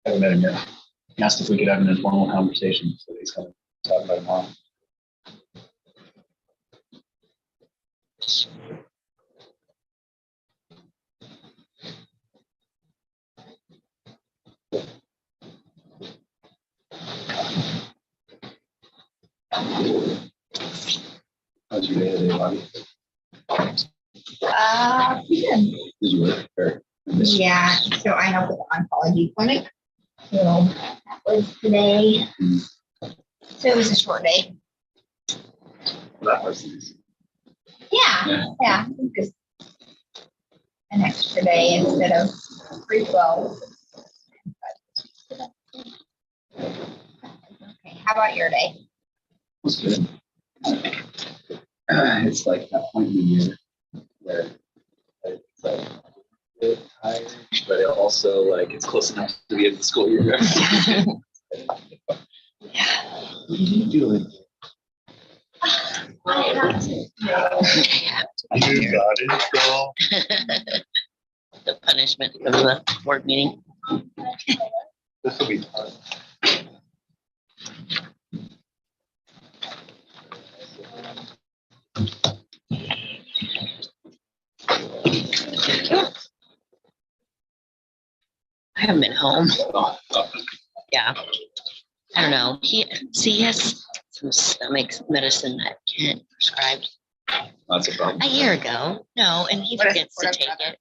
Haven't met him yet. He asked if we could have an informal conversation, so he's going to talk about it tomorrow. How's your day today, Bobby? Good. Did you work? Or Yeah, so I help with the oncology clinic. So that was today. So it was a short day. that was easy. Yeah, just an extra day instead of 312. Okay, how about your day? It's good. It's like that point in the year where it's like a bit tired, but it also like it's close enough to the end of the school year. What are you doing? I have to. You got it, girl. The punishment of the board meeting. This will be fun. I haven't been home. Oh, Yeah. I don't know. He has some stomach medicine that Kent prescribed that's a problem. a year ago. No, and he forgets to take it.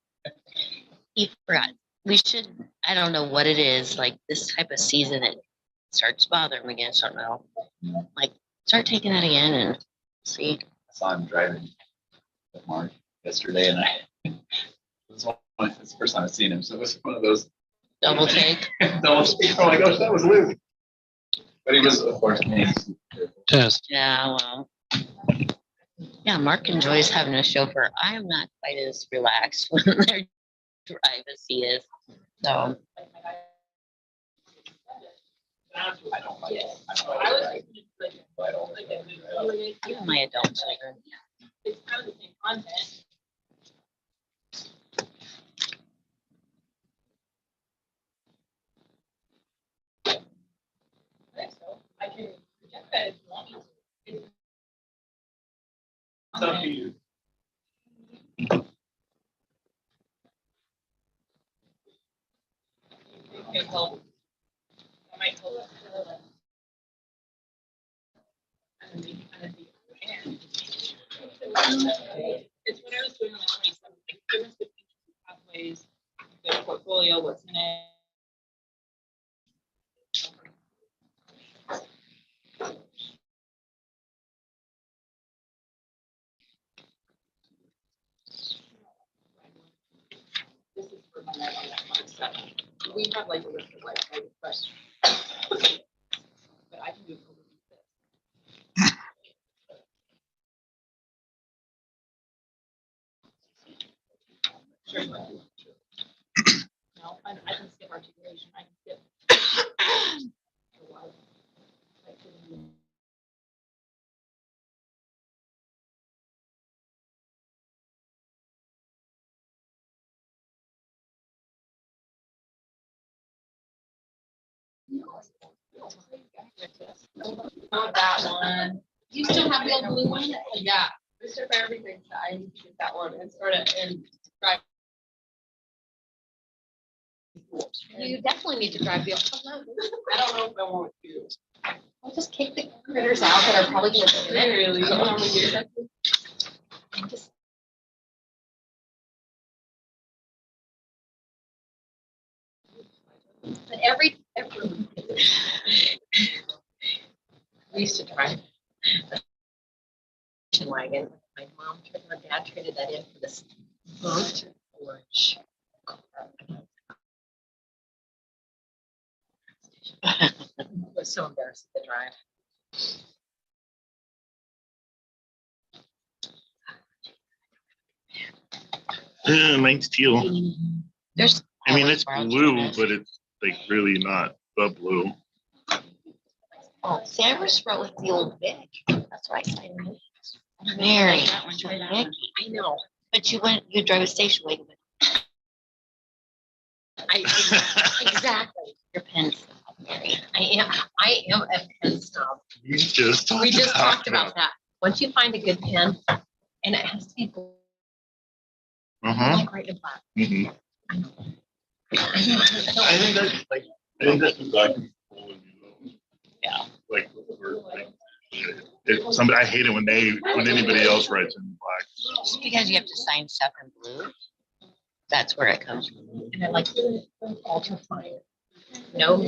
He forgot. We should, I don't know what it is, like this type of season, it starts bothering me again. So I don't know. Like, start taking that again and see. I saw him driving with Mark yesterday, and it's the first time I've seen him, so it was one of those Double take. double take. Oh my gosh, that was Lou. But he was, of course, Test. Yeah, well. Yeah, Mark enjoys having a chauffeur. I am not quite as relaxed when they're drive as he is. So I don't like it. I don't like it. even my adult children. It's kind of the same content. I think so. I can project that if you want me to. It's up to you. It can help. I might help. And then kind of be and it's what I was doing on the 27th. Like, difference between pathways, the portfolio, what's in it. This is for my night on that kind of stuff. We have like a list of like questions. But I can do it over this. Sure. No, I can skip articulation. I can skip. Not that one. You still have the old blue one? Yeah, Mr. For everything. I need to get that one and start it and drive. You definitely need to drive the. I don't know if I want to. I'll just kick the critters out that are probably going to. Really, I don't know do that. Just But every We used to drive the station wagon. My mom, my dad traded that in for this burnt orange. It was so embarrassing to drive. Mine's teal. There's. I mean, it's blue, but it's like really not the blue. Oh, see, I was wrote with the old Vic. That's why I signed it. Mary, That one to too. Vicky. I know. But you drive a station wagon, but Exactly. your pen's Mary. I am a pen snob. We just We just talked about that. Once you find a good pen, and it has to be blue, I Uh-huh. like writing black. Mhm. I know. I think that's like, I think that's exactly. Yeah. Like, somebody, I hate it when anybody else writes in black. Just because you have to sign stuff in blue, that's where it comes from. And I like ultra fine. No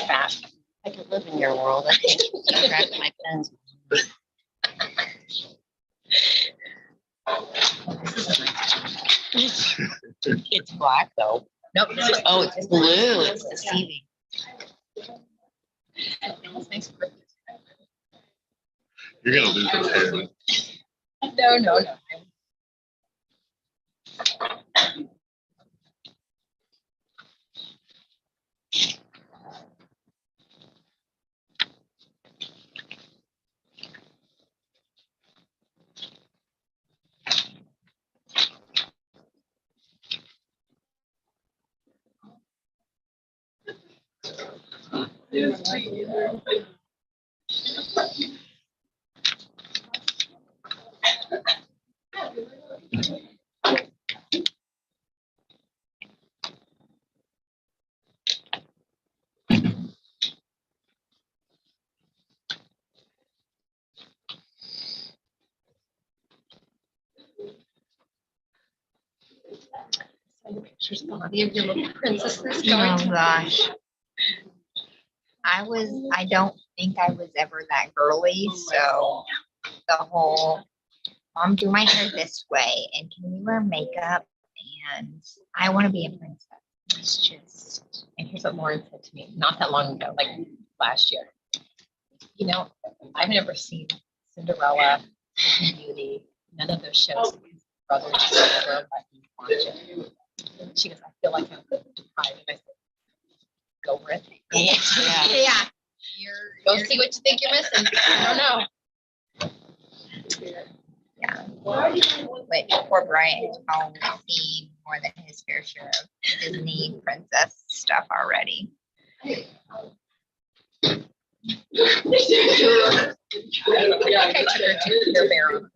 fast. I could live in your world. I can keep track of my pens. It's black though. Nope. Oh, it's blue. It's deceiving. You're gonna lose your hair. No. Pictures of your little princesses going Oh, to gosh. I don't think I was ever that girly, so the whole, Mom, do my hair this way, and can you wear makeup? And I want to be a princess. It's just, And here's what Lauren said to me not that long ago, like last year. You know, I've never seen Cinderella, Sleeping Beauty, none of those shows. Brothers never let me watch it. And she goes, I feel like I'm deprived. And I said, go for it. Yeah. yeah. Go see what you think you're missing. I don't know. Yeah. But poor Brian has probably seen more than his fair share of Disney princess stuff already. I think I took her to Care Bear on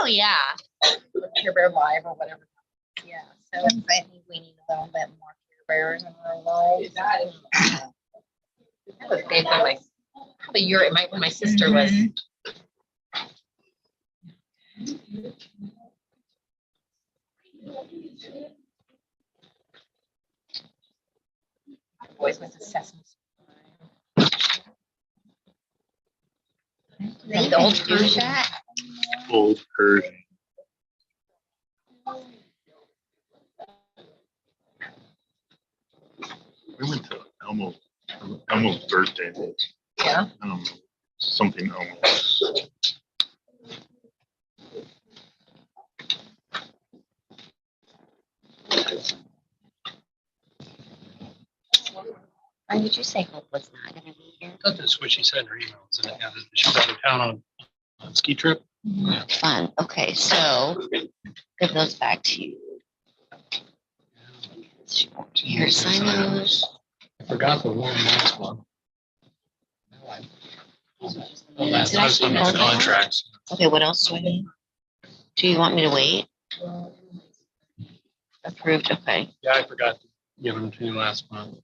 Oh, yeah. Care Bear Live or whatever. Yeah. So I think we need a little bit more Care Bears in our lives. that was big when probably year when my sister was. Mhm. Boys went to Sesame They The old do Persian. that. Old Persian. We went to Elmo's birthday. Yeah. Something Elmo. Why did you say Hope was not gonna be here? That's what she said in her emails. And yeah, she's out of town on a ski trip. Yeah. Fun. Okay, so give those back to you. Here, sign those. I forgot the one last one. Did I Last see one is both? contracts. Okay, what else do I need? Do you want me to wait? Approved, okay. Yeah, I forgot to give them to you last month.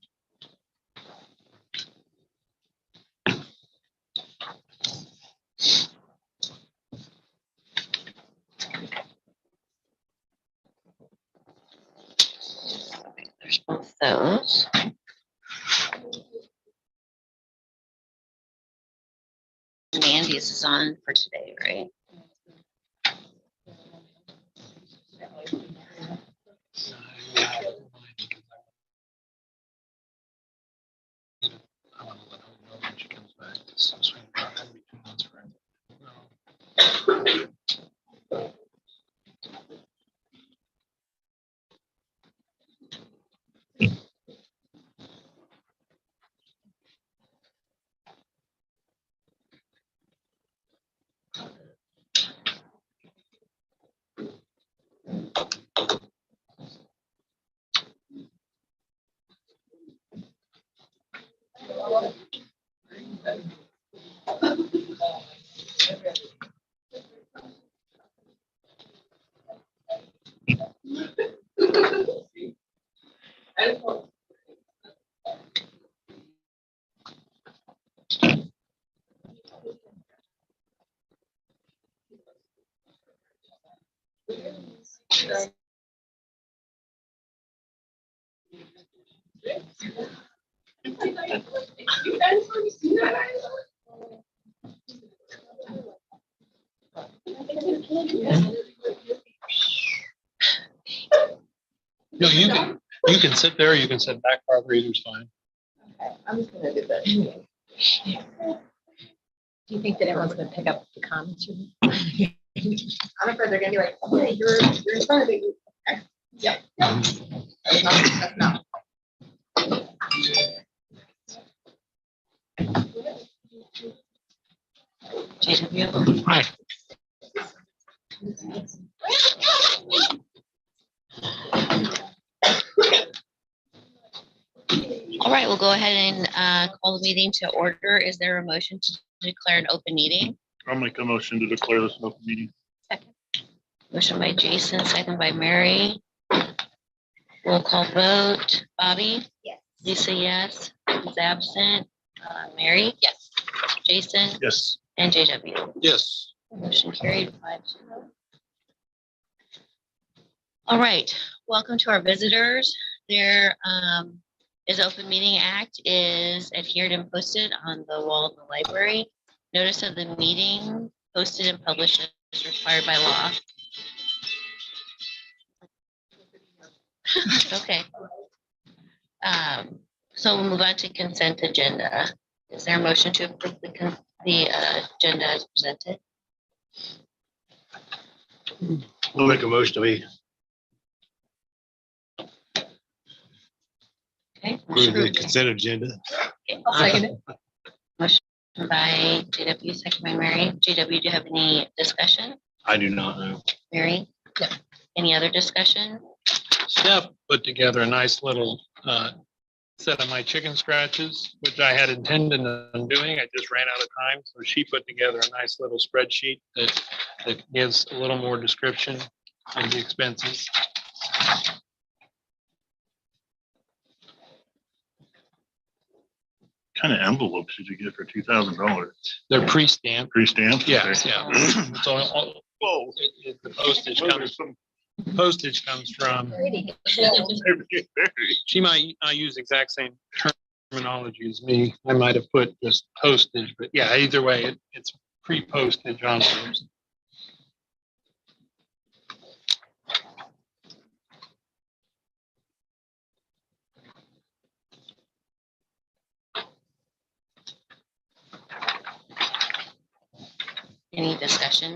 There's both those. Mandy's is on for today, right? I want to let her know when she comes back. So swing by every 2 months for her. No, you can sit there, you can sit back, Barbara, either's fine. I'm just gonna do that. Do you think that everyone's gonna pick up the comments? I'm afraid they're gonna be like, okay, you're in front of it. Okay. Yep. That's not. JW. Hi. All right, we'll go ahead and call the meeting to order. Is there a motion to declare an open meeting? I'll make a motion to declare this an open meeting. Motion by Jason, second by Mary. Roll call vote. Bobby? Yes. Lisa, yes. Is absent. Mary? Yes. Jason? Yes. And JW. Yes. Motion carried 5-0. All right, welcome to our visitors. There is Open Meeting Act is adhered and posted on the wall of the library. Notice of the meeting posted and published as required by law. Okay. So we'll move on to consent agenda. Is there a motion to approve the agenda as presented? We'll make a motion to Okay. approve the consent agenda. I'll second it. Motion by JW, second by Mary. JW, do you have any discussion? I do not know. Mary? No. Any other discussion? Steph put together a nice little set of my chicken scratches, which I had intended on doing. I just ran out of time. So she put together a nice little spreadsheet that gives a little more description of the expenses. Kind of envelopes did you get for $2,000? They're pre-stamped. Pre-stamped? Yeah, Okay. yeah. So Whoa. the postage comes from, she might not use exact same terminology as me. I might have put just postage, but yeah, either way, it's pre-postage on those. Any discussion?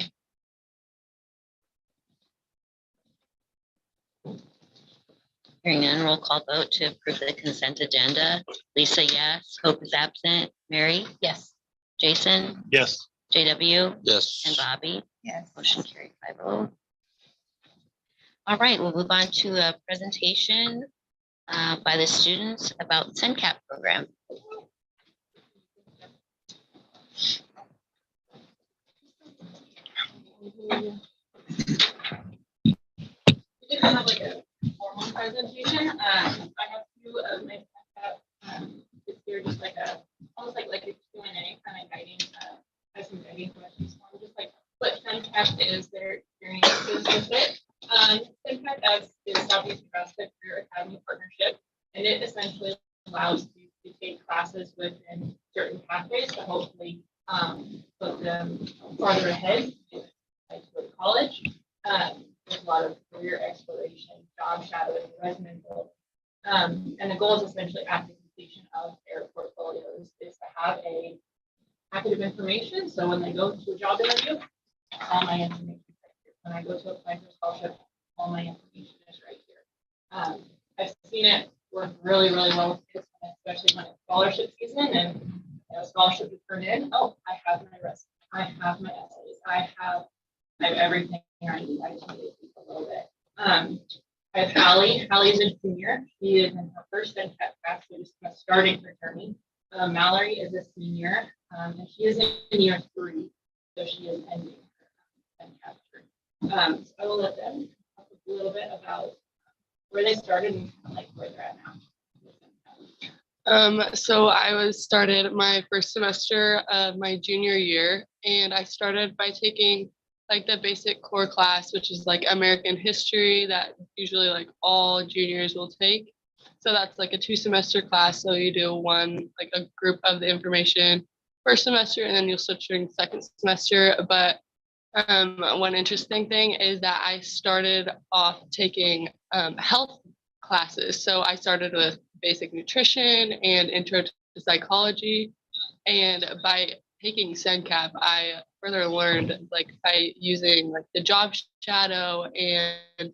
Hearing none, roll call vote to approve the consent agenda. Lisa, yes. Hope is absent. Mary? Yes. Jason? Yes. JW? Yes. And Bobby? Yes. Motion carried 5-0. All right, we'll move on to a presentation by the students about SENCAP program. We did have like a formal presentation. I have two of my it's here just like a almost like a Q&A kind of guiding has some guiding questions for just like what SENCAP is, their experiences with it. SENCAP is Southeast Nebraska Career Academy partnership, and it essentially allows you to take classes within certain pathways to hopefully put them farther ahead like to go to college. There's a lot of career exploration, job shadowing, resume building. And the goal is essentially after completion of their portfolios is to have a packet of information. So when they go to a job interview, all my information is right here. When I go to apply for a scholarship, all my information is right here. I've seen it work really, really well with kids, especially when it's scholarship season and scholarship is turned in. Oh, I have my resume. I have my essays. I have everything I need. I just need to speak a little bit. I have Hallie. Hallie's a junior. She is in her first SENCAP class. She's just kind of starting her journey. Mallory is a senior, and she is in year 3, so she is ending her SENCAP journey. So I will let them talk a little bit about where they started and kind of like where they're at now. So I was started my first semester of my junior year, and I started by taking like the basic core class, which is like American history that usually like all juniors will take. So that's like a 2 semester class. So you do one, like a group of the information first semester, and then you'll switch during second semester. But one interesting thing is that I started off taking health classes. So I started with basic nutrition and intro to psychology. And by taking SENCAP, I further learned like by using like the job shadow and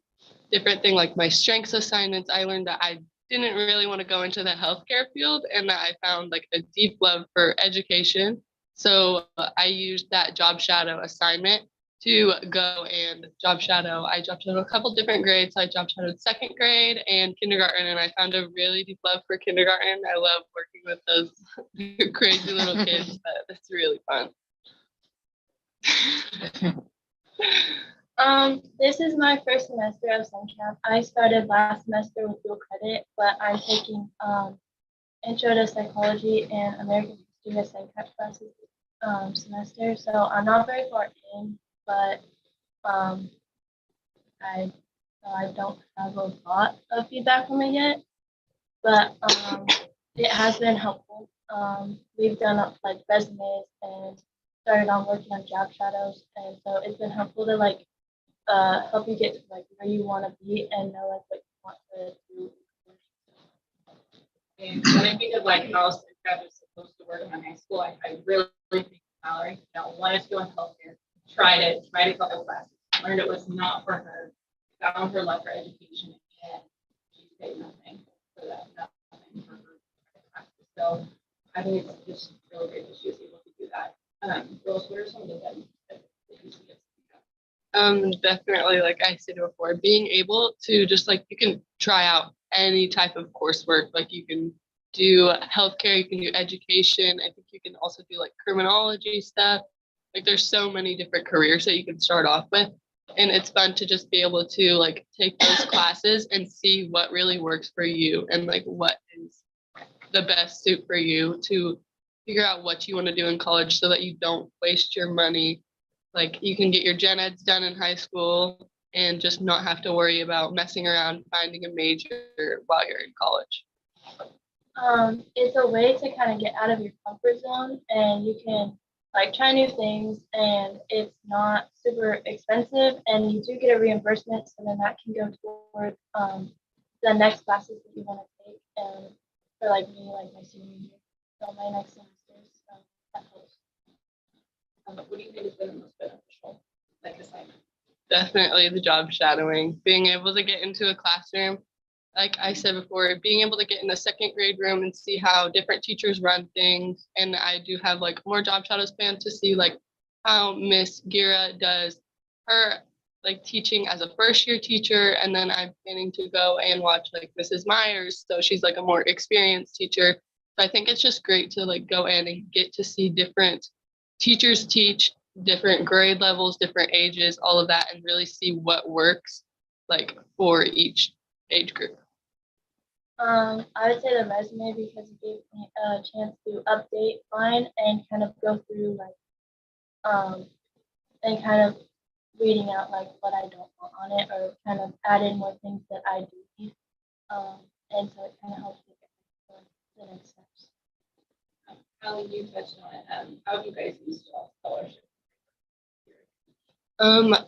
different thing like my strengths assignments, I learned that I didn't really want to go into the healthcare field and that I found like a deep love for education. So I used that job shadow assignment to go and job shadow. I job shadowed a couple different grades. I job shadowed second grade and kindergarten, and I found a really deep love for kindergarten. I love working with those crazy little kids, but it's really fun. This is my first semester of SunCap. I started last semester with dual credit, but I'm taking intro to psychology and American history as SunCap classes semester. So I'm not very far in, but I don't have a lot of feedback from it yet, but it has been helpful. We've done like resumes and started on working on job shadows, and so it's been helpful to like help you get to like where you want to be and know like what you want to do. And when I think of like how SunCap is supposed to work in my high school, I really think Mallory, wanted to go in healthcare, tried a couple classes, learned it was not for her, found her love for education, and she paid nothing for that, nothing for her classes. So I think it's just really great that she was able to do that. Rose, what are some of the benefits that you see at SunCap? Definitely, like I said before, being able to just like you can try out any type of coursework. Like you can do healthcare, you can do education. I think you can also do like criminology stuff. Like there's so many different careers that you can start off with. And it's fun to just be able to like take those classes and see what really works for you and like what is the best suit for you to figure out what you want to do in college so that you don't waste your money. Like you can get your gen eds done in high school and just not have to worry about messing around finding a major while you're in college. It's a way to kind of get out of your comfort zone, and you can like try new things, and it's not super expensive, and you do get a reimbursement, so then that can go toward the next classes that you want to take, and for like me, like my senior year, so my next semester, so that helps. What do you think has been the most beneficial like assignment? Definitely the job shadowing, being able to get into a classroom. Like I said before, being able to get in a second grade room and see how different teachers run things. And I do have like more job shadows planned to see like how Miss Gira does her like teaching as a first year teacher. And then I'm planning to go and watch like Mrs. Myers. So she's like a more experienced teacher. So I think it's just great to like go in and get to see different teachers teach, different grade levels, different ages, all of that, and really see what works like for each age group. I would say the resume because it gave me a chance to update mine and kind of go through like and kind of reading out like what I don't want on it or kind of add in more things that I do need. And so it kind of helps me get the next steps. Allie, you touched on it. How have you guys used scholarship?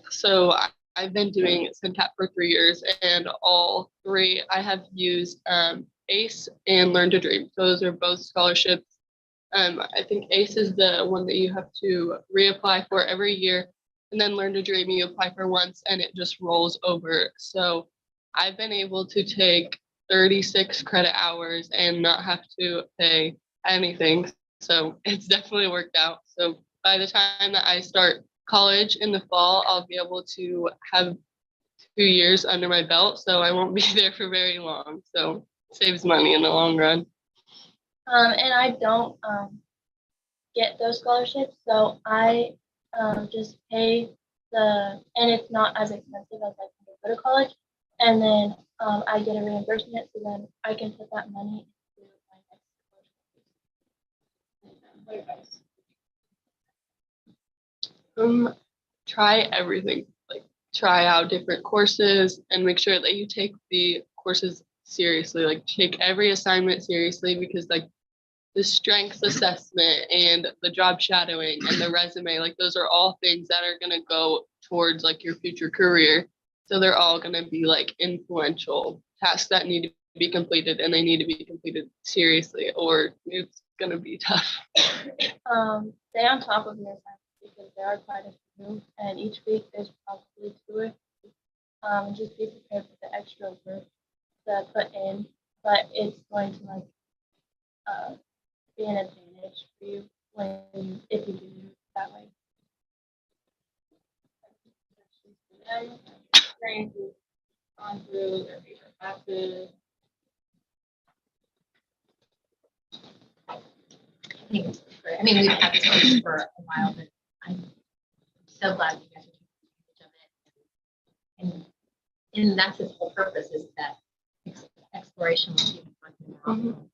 So I've been doing SunCap for 3 years, and all 3 I have used ACE and Learn to Dream. Those are both scholarships. I think ACE is the one that you have to reapply for every year, and then Learn to Dream you apply for once and it just rolls over. So I've been able to take 36 credit hours and not have to pay anything. So it's definitely worked out. So by the time that I start college in the fall, I'll be able to have 2 years under my belt, so I won't be there for very long. So it saves money in the long run. And I don't get those scholarships, so I just pay and it's not as expensive as like when you go to college. and then I get a reimbursement, so then I can put that money into my next What advice? Try everything. Like try out different courses and make sure that you take the courses seriously. Like take every assignment seriously because like the strengths assessment and the job shadowing and the resume, like those are all things that are gonna go towards like your future career. So they're all gonna be like influential tasks that need to be completed and they need to be completed seriously or it's gonna be tough. Stay on top of your assignments because there are quite a few, and each week there's probably 2 or 3. Just be prepared for the extra work to put in, but it's going to like be an advantage for you when if you do it that way. Experiences gone through their favorite classes. I think it's great. I mean, we've had this one for a while, but I'm so glad you guys are taking advantage of it. And that's its whole purpose is that exploration will keep Mhm.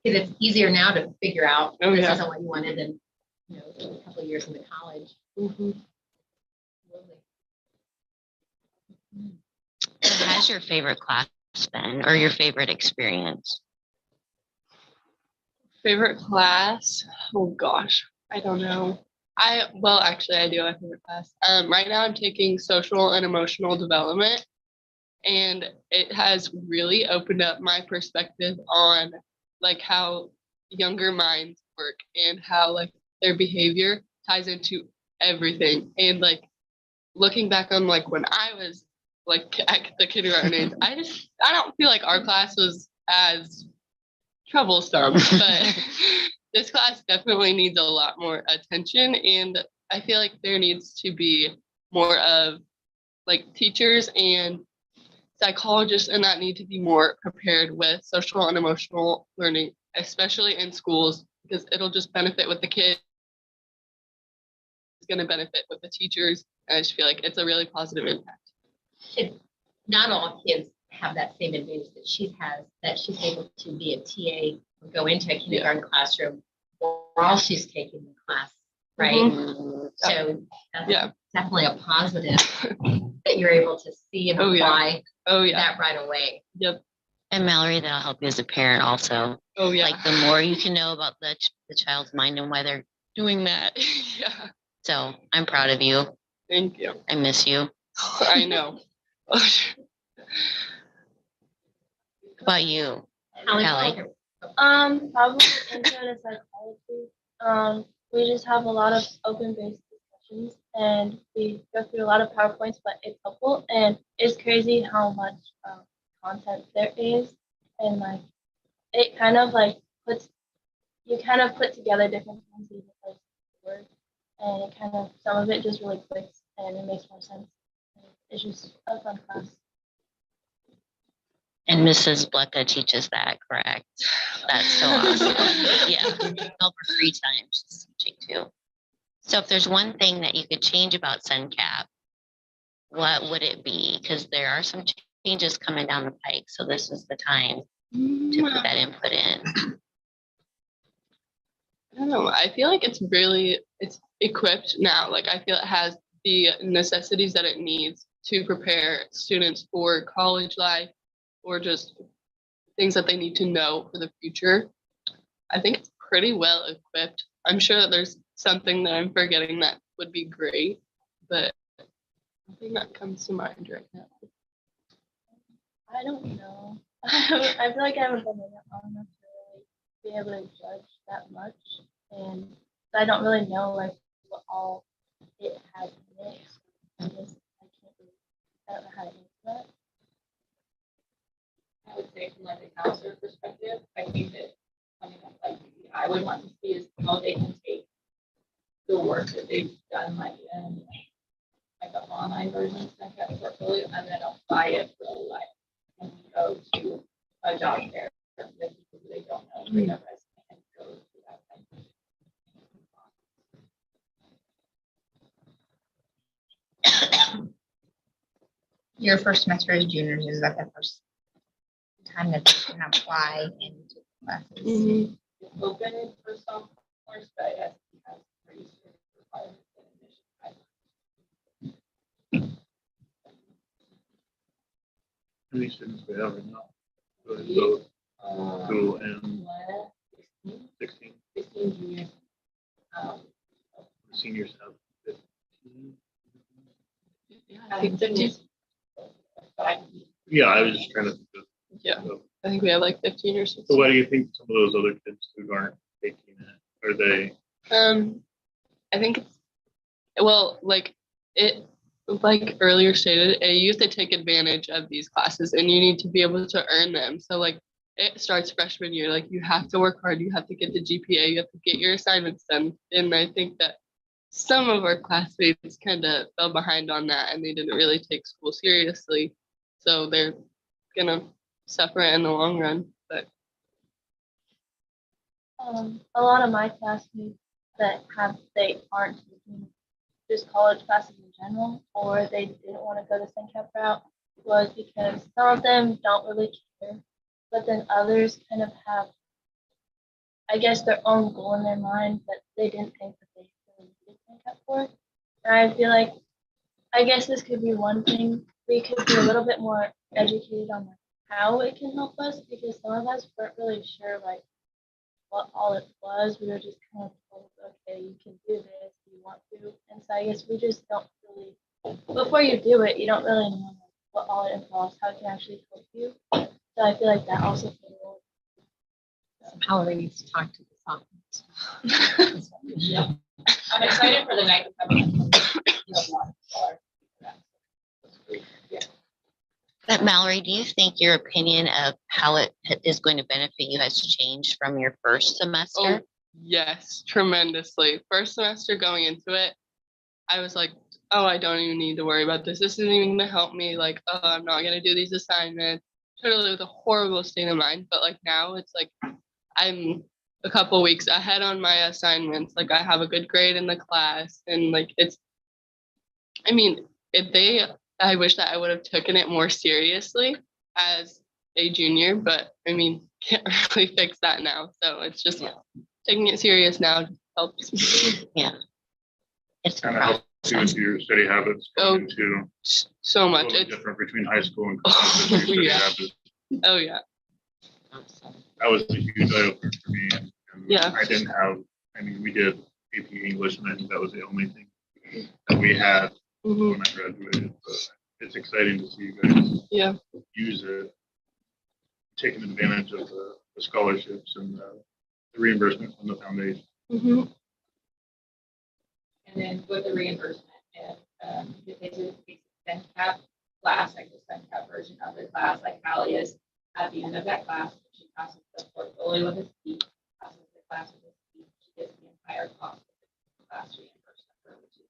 because it's easier now to figure out Oh, this yeah. isn't what you wanted than a couple of years into college. Lovely. What has your favorite class been or your favorite experience? Favorite class? Oh gosh, I don't know. Well, actually, I do have a favorite class. Right now, I'm taking social and emotional development, and it has really opened up my perspective on like how younger minds work and how like their behavior ties into everything. And like looking back on like when I was like at the kindergarten age, I don't feel like our class was as troublesome, but this class definitely needs a lot more attention. And I feel like there needs to be more of like teachers and psychologists and that need to be more prepared with social and emotional learning, especially in schools, because it'll just benefit with the kids. It's going to benefit with the teachers. And I just feel like it's a really positive impact. Not all kids have that same advantage that she has, that she's able to be a TA or go into a kindergarten classroom while she's taking the class, right? Mm, So that's Yeah. definitely a positive that you're able to see and Oh, yeah. apply Oh, yeah. that right away. Yep. And Mallory, that'll help you as a parent also. Oh, yeah. Like the more you can know about the child's mind and why they're doing that. Yeah. So I'm proud of you. Thank you. I miss you. I know. How about you? Hallie? Probably intro to psychology. We just have a lot of open-based discussions and we go through a lot of PowerPoints, but it's helpful and it's crazy how much content there is and like it kind of like you kind of put together different kinds of like words and it kind of some of it just really clicks and it makes more sense. It's just a fun class. And Mrs. Blecka teaches that, correct? That's so awesome. Yeah, all for free time she's teaching too. So if there's one thing that you could change about SENCAP, what would it be? Because there are some changes coming down the pike, so this is the time to put that input in. I don't know. I feel like it's equipped now. Like I feel it has the necessities that it needs to prepare students for college life or just things that they need to know for the future. I think it's pretty well equipped. I'm sure that there's something that I'm forgetting that would be great, but nothing that comes to mind right now. I don't know. I feel like I haven't been in it long enough to really be able to judge that much, and I don't really know like what all it has in it. So I guess I don't know how to answer that. I would say from like a counselor perspective, I think that something that like I would want to see is how they can take the work that they've done like in like the online version of that portfolio and then apply it real life and go to a job fair with people who they don't know, bring a resume and go through that type of Your first semester as juniors, is that the first time that they can apply into classes? Mhm. It's open for sophomores, but yes, it has pretty strict requirements and admission guidelines. How many students we have right now? So, School and 16, 16 juniors. seniors have 15. I think 15. Yeah, I was just trying to think of. Yeah. So I think we have like 15 or so 16. why do you think some of those other kids who aren't taking it, are they? I think it's, well, like earlier stated, you have to take advantage of these classes and you need to be able to earn them. So like it starts freshman year, like you have to work hard, you have to get the GPA, you have to get your assignments done. And I think that some of our classmates kind of fell behind on that and they didn't really take school seriously. So they're gonna suffer in the long run. But A lot of my classmates they aren't taking just college classes in general, or they didn't want to go the SENCAP route, was because some of them don't really care, but then others kind of have, I guess, their own goal in their mind that they didn't think that they really needed SENCAP for. And I feel like, I guess this could be one thing. We could be a little bit more educated on how it can help us, because some of us weren't really sure like what all it was. We were just kind of told, okay, you can do this if you want to. And so I guess we just don't really, before you do it, you don't really know what all it involves, how it can actually help you. So I feel like that also played a role. Mallory needs to talk to the sophomores. Yeah. I'm excited for the night. But Mallory, do you think your opinion of how it is going to benefit you has changed from your first semester? oh, yes, tremendously. First semester going into it, I was like, oh, I don't even need to worry about this. This isn't even gonna help me. Like, oh, I'm not gonna do these assignments. Totally with a horrible state of mind. But like now it's like I'm a couple weeks ahead on my assignments. Like I have a good grade in the class and like I mean, I wish that I would have taken it more seriously as a junior, but I mean, can't really fix that now. So it's just taking it serious now helps. Yeah. It's Kind of help you with your study habits Oh, going into so much. totally It's, different between high school and college. Your study Yeah. habits. oh yeah. That was a huge eye opener for me. And Yeah. I didn't have, I mean, we did AP English, and I think that was the only thing that we had Mhm. when I graduated. But it's exciting to see you guys Yeah. use it, taking advantage of the scholarships and the reimbursement from the foundation. Mhm. And then with the reimbursement, if they do the SENCAP class, like the SENCAP version of the class, like Hallie is at the end of that class, she passes the portfolio with a C, passes the class with a C, she gets the entire cost of the class reimbursement for which is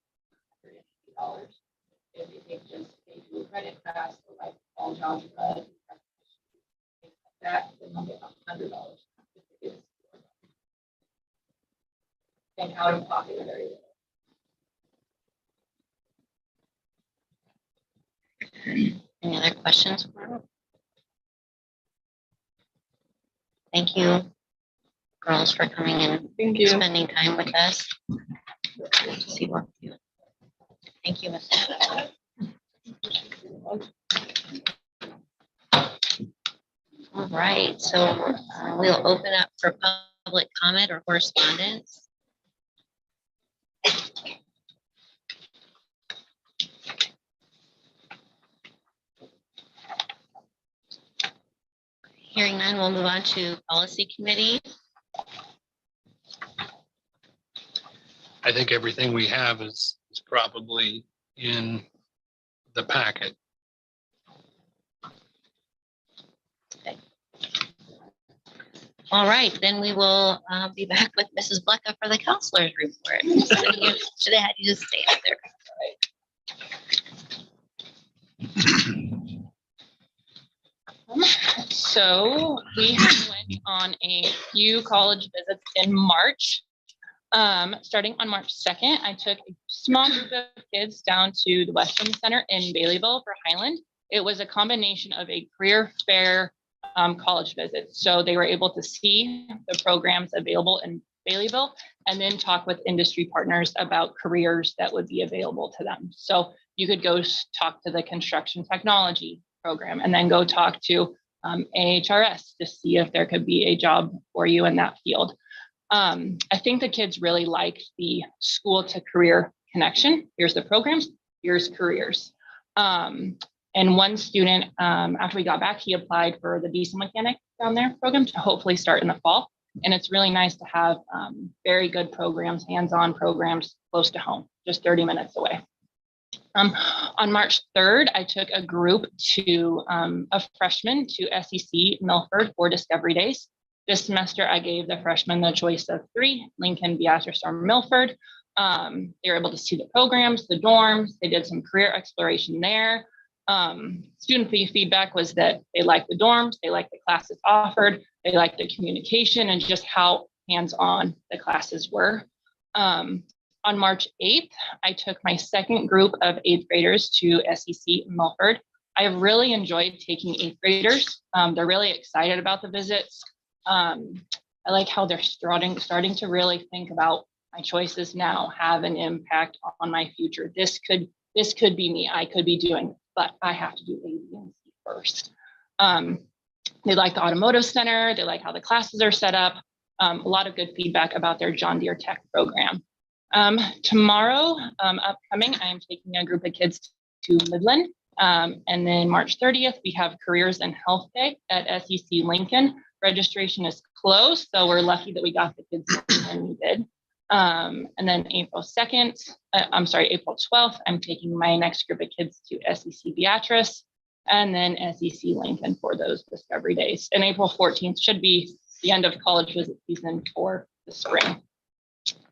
$180. If they take just a dual credit class, so like all algebra, things like that, then they'll get $100. And out of pocket very little. Any other questions? Thank you, girls, for coming and Thank you. spending time with us. See what you. Thank you, Ms. All right, so we'll open up for public comment or correspondence. Hearing none, we'll move on to policy committee. I think everything we have is probably in the packet. All right, then we will be back with Mrs. Blecka for the counselor's report. Should have had you just stay up there. So we went on a few college visits in March. Starting on March 2nd, I took a small group of kids down to the Western Center in Baileyville for Highland. It was a combination of a career fair, college visit. So they were able to see the programs available in Baileyville and then talk with industry partners about careers that would be available to them. So you could go talk to the construction technology program and then go talk to AHRS to see if there could be a job for you in that field. I think the kids really liked the school to career connection. Here's the programs, here's careers. And one student, after we got back, he applied for the diesel mechanic down there program to hopefully start in the fall. And it's really nice to have very good programs, hands-on programs close to home, just 30 minutes away. On March 3rd, I took a group to a freshman to SEC Milford for Discovery Days. This semester, I gave the freshmen the choice of 3, Lincoln, Beatrice, or Milford. They were able to see the programs, the dorms. They did some career exploration there. Student feedback was that they liked the dorms, they liked the classes offered, they liked the communication and just how hands-on the classes were. On March 8th, I took my second group of 8th graders to SEC Milford. I really enjoyed taking 8th graders. They're really excited about the visits. I like how they're starting to really think about my choices now have an impact on my future. This could be me. I could be doing, but I have to do A, B, and C first. They like the automotive center. They like how the classes are set up. A lot of good feedback about their John Deere Tech program. Tomorrow, upcoming, I am taking a group of kids to Midland. And then March 30th, we have Careers and Health Day at SEC Lincoln. Registration is closed, so we're lucky that we got the kids when we did. And then April 12th, I'm taking my next group of kids to SEC Beatrice and then SEC Lincoln for those Discovery Days. And April 14th should be the end of college visit season for the spring.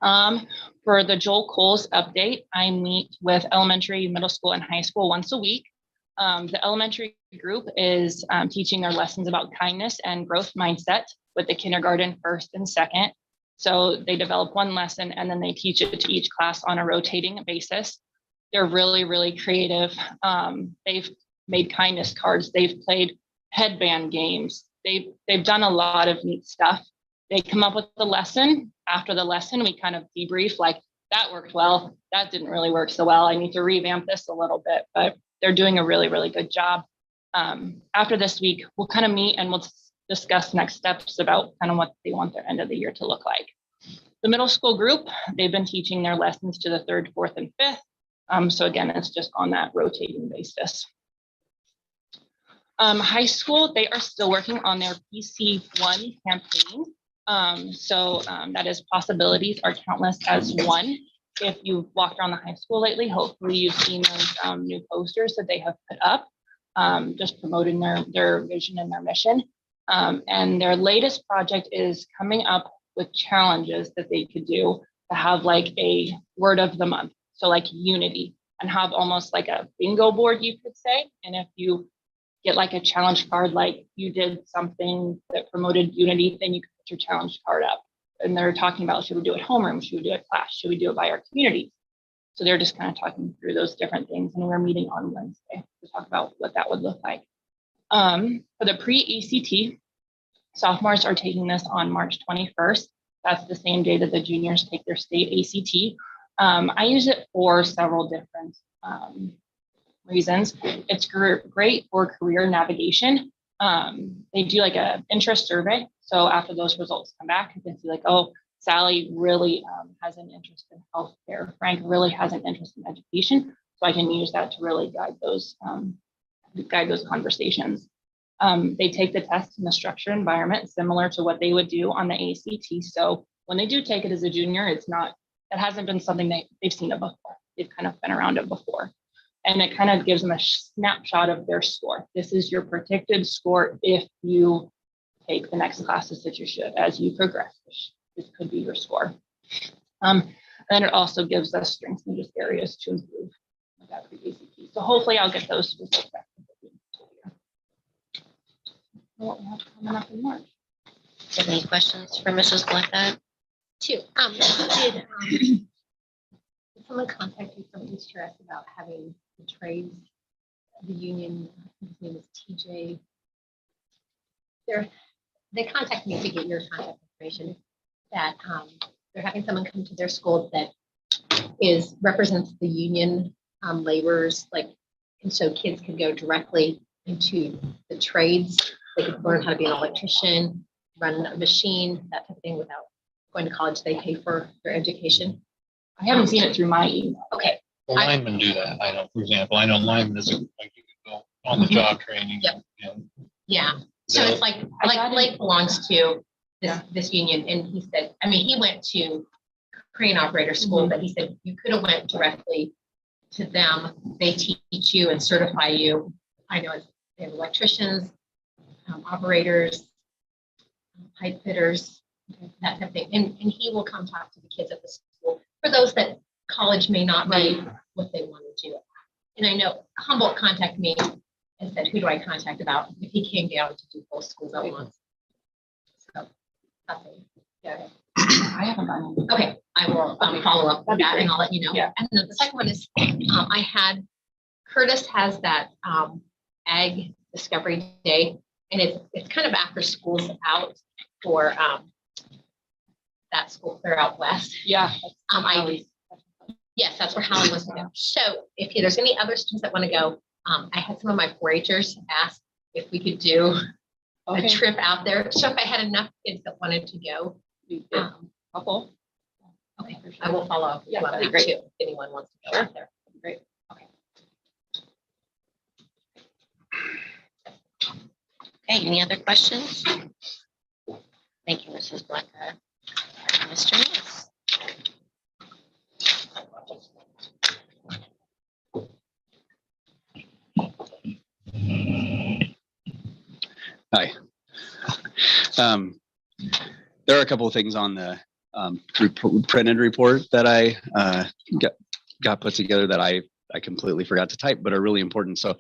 For the Joel Coles update, I meet with elementary, middle school, and high school once a week. The elementary group is teaching their lessons about kindness and growth mindset with the kindergarten first and second. So they develop one lesson and then they teach it to each class on a rotating basis. They're really, really creative. They've made kindness cards. They've played headband games. They've done a lot of neat stuff. They come up with the lesson. After the lesson, we kind of debrief like, that worked well. That didn't really work so well. I need to revamp this a little bit, but they're doing a really, really good job. After this week, we'll kind of meet and we'll discuss next steps about kind of what they want their end of the year to look like. The middle school group, they've been teaching their lessons to the 3rd, 4th, and 5th. So again, it's just on that rotating basis. High school, they are still working on their PC1 campaign. That is possibilities are countless as one. If you've walked around the high school lately, hopefully you've seen those new posters that they have put up, just promoting their vision and their mission. And their latest project is coming up with challenges that they could do to have like a word of the month. So like unity, and have almost like a bingo board, you could say. And if you get like a challenge card, like you did something that promoted unity, then you can put your challenge card up. And they're talking about, should we do it homeroom? Should we do it class? Should we do it by our community? So they're just kind of talking through those different things. And we're meeting on Wednesday to talk about what that would look like. For the pre-ACT, sophomores are taking this on March 21st. That's the same day that the juniors take their state ACT. I use it for several different reasons. It's great for career navigation. They do like an interest survey. So after those results come back, you can see like, oh, Sally really has an interest in healthcare. Frank really has an interest in education. So I can use that to really guide those conversations. They take the test in a structured environment similar to what they would do on the ACT. So when they do take it as a junior, it hasn't been something they've seen it before. They've kind of been around it before. And it kind of gives them a snapshot of their score. This is your predicted score if you take the next classes that you should as you progress. This could be your score. And then it also gives us strengths and just areas to improve with that pre-ACT. So hopefully I'll get those results back. What we have coming up in March. Any questions for Mrs. Blanchett? Did someone contact you from East Terrace about having the trays the union, his name is TJ. They contact me to get your contact information, that they're having someone come to their school that represents the union laborers, like, and so kids can go directly into the trades. They could learn how to be an electrician, run a machine, that type of thing, without going to college. They pay for their education. I haven't seen it through my email. Okay, Well, linemen do that. I know, for example, I know linemen is like you can go on the job training. Yep. and yeah. So So- it's like Blake belongs to this union, and he said, I mean, he went to crane operator school, but he said you could have went directly to them. They teach you and certify you. I know they have electricians, operators, pipe fitters, that type of thing. And he will come talk to the kids at the school for those that college may not be what they want to do. And I know Humboldt contacted me and said, who do I contact about if he came down to do both schools at once? So, nothing. Yeah. I haven't done it. Okay, I will follow up with That'd be that and great. I'll let you know. Yeah. And then the second one is, Curtis has that Ag Discovery Day, and it's kind of after school's out for that school clear out west. Yeah. Yes, that's where Hallie wants to go. So if there's any other students that want to go, I had some of my 4-Hers ask if we could do a trip out there. So if I had enough kids that wanted to go, Couple. okay, I will follow up with Yeah, you on that'd be that great. too, if anyone wants to go out there. Great. Okay. Okay, any other questions? Thank you, Mrs. Blanca. Mr. Ness. Hi. There are a couple of things on the printed report that I got put together that I completely forgot to type, but are really important. So I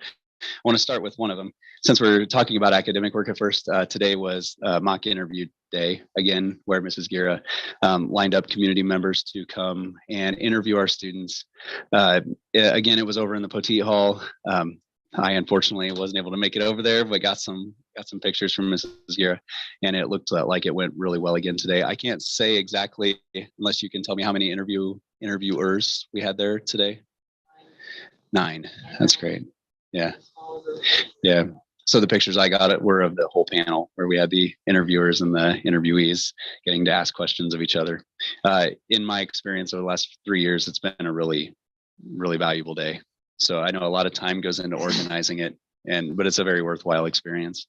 want to start with one of them. Since we're talking about academic work at first, today was mock interview day, again, where Mrs. Gira lined up community members to come and interview our students. Again, it was over in the Poteet Hall. I unfortunately wasn't able to make it over there, but got some pictures from Mrs. Gira, and it looked like it went really well again today. I can't say exactly, unless you can tell me how many interviewers we had there today. 9. That's great. Yeah. Yeah. So the pictures I got were of the whole panel, where we had the interviewers and the interviewees getting to ask questions of each other. In my experience over the last 3 years, it's been a really, really valuable day. So I know a lot of time goes into organizing it, but it's a very worthwhile experience.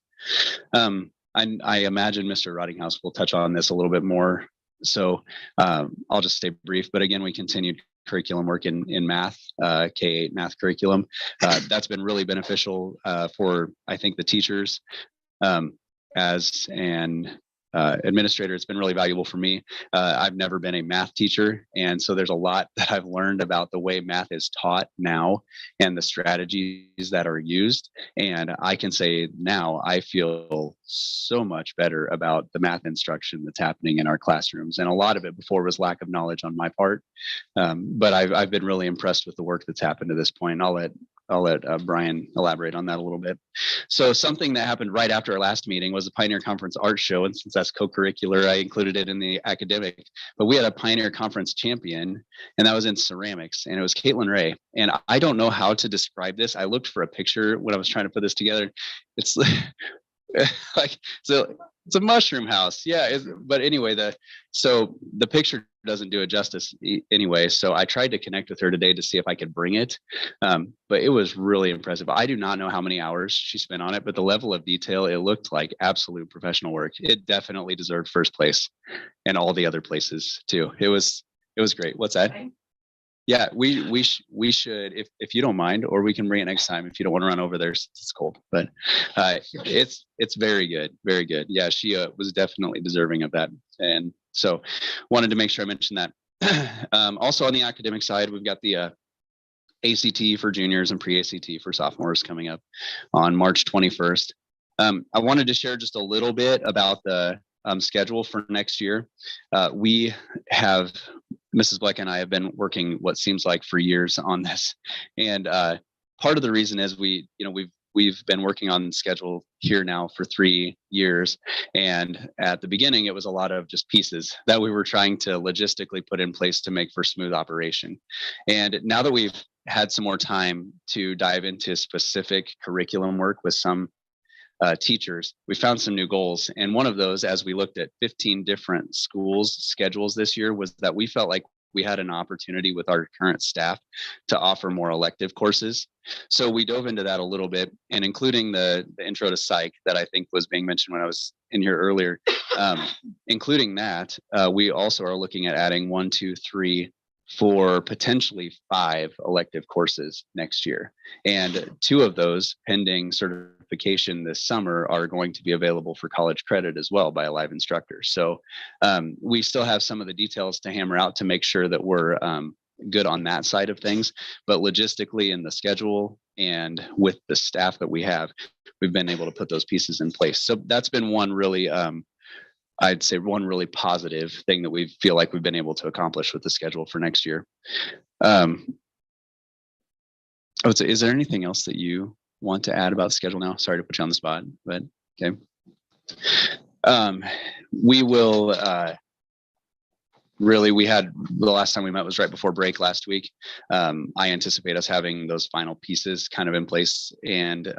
I imagine Mr. Rottinghouse will touch on this a little bit more. So I'll just stay brief. But again, we continued curriculum work in math, K-8 math curriculum. That's been really beneficial for, I think, the teachers. As an administrator, it's been really valuable for me. I've never been a math teacher, and so there's a lot that I've learned about the way math is taught now and the strategies that are used. And I can say now I feel so much better about the math instruction that's happening in our classrooms. And a lot of it before was lack of knowledge on my part. But I've been really impressed with the work that's happened to this point. I'll let Brian elaborate on that a little bit. So something that happened right after our last meeting was the Pioneer Conference Art Show. And since that's co-curricular, I included it in the academic. But we had a Pioneer Conference champion, and that was in ceramics. And it was Caitlin Ray. And I don't know how to describe this. I looked for a picture when I was trying to put this together. It's like, so it's a mushroom house. Yeah. But anyway, so the picture doesn't do it justice anyway. So I tried to connect with her today to see if I could bring it. But it was really impressive. I do not know how many hours she spent on it, but the level of detail, it looked like absolute professional work. It definitely deserved first place, and all the other places too. It was great. What's that? Yeah, we should, if you don't mind, or we can bring it next time if you don't want to run over there. It's cold, but it's very good, very good. Yeah, she was definitely deserving of that, and so wanted to make sure I mentioned that. Also on the academic side, we've got the ACT for juniors and pre-ACT for sophomores coming up on March 21st. I wanted to share just a little bit about the schedule for next year. We have, Mrs. Bleck and I have been working what seems like for years on this. And part of the reason is we've been working on the schedule here now for 3 years. And at the beginning, it was a lot of just pieces that we were trying to logistically put in place to make for smooth operation. And now that we've had some more time to dive into specific curriculum work with some teachers, we found some new goals. And one of those, as we looked at 15 different schools' schedules this year, was that we felt like we had an opportunity with our current staff to offer more elective courses. So we dove into that a little bit, and including the intro to psych that I think was being mentioned when I was in here earlier, including that, we also are looking at adding 1, 2, 3, 4, potentially 5 elective courses next year. And 2 of those, pending certification this summer, are going to be available for college credit as well by a live instructor. So we still have some of the details to hammer out to make sure that we're good on that side of things. But logistically in the schedule and with the staff that we have, we've been able to put those pieces in place. So that's been one really I'd say one really positive thing that we feel like we've been able to accomplish with the schedule for next year. I would say, is there anything else that you want to add about the schedule now? Sorry to put you on the spot, but okay. We will really, we had the last time we met was right before break last week. I anticipate us having those final pieces kind of in place, and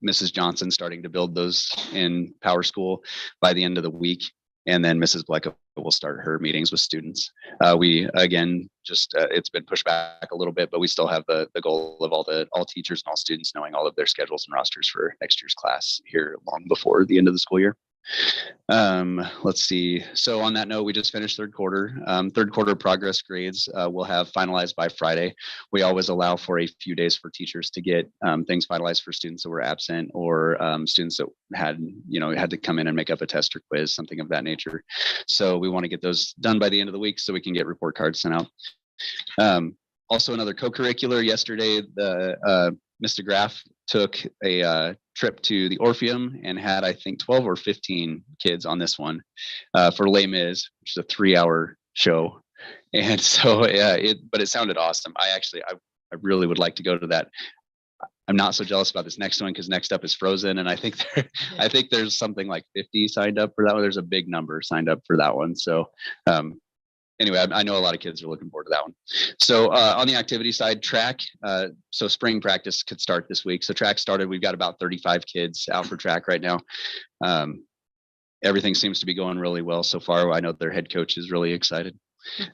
Mrs. Johnson starting to build those in Power School by the end of the week. And then Mrs. Bleck will start her meetings with students. We, again, just it's been pushed back a little bit, but we still have the goal of all teachers and all students knowing all of their schedules and rosters for next year's class here long before the end of the school year. Let's see. So on that note, we just finished third quarter. Third quarter progress grades we'll have finalized by Friday. We always allow for a few days for teachers to get things finalized for students that were absent, or students that had to come in and make up a test or quiz, something of that nature. So we want to get those done by the end of the week so we can get report cards sent out. Also, another co-curricular yesterday, Mr. Graff took a trip to the Orpheum and had, I think, 12 or 15 kids on this one for Les Mis, which is a 3-hour show. And so, yeah, but it sounded awesome. I really would like to go to that. I'm not so jealous about this next one because next up is Frozen, and I think there's something like 50 signed up for that one. There's a big number signed up for that one. So anyway, I know a lot of kids are looking forward to that one. So on the activity side, track. So spring practice could start this week. So track started. We've got about 35 kids out for track right now. Everything seems to be going really well so far. I know their head coach is really excited.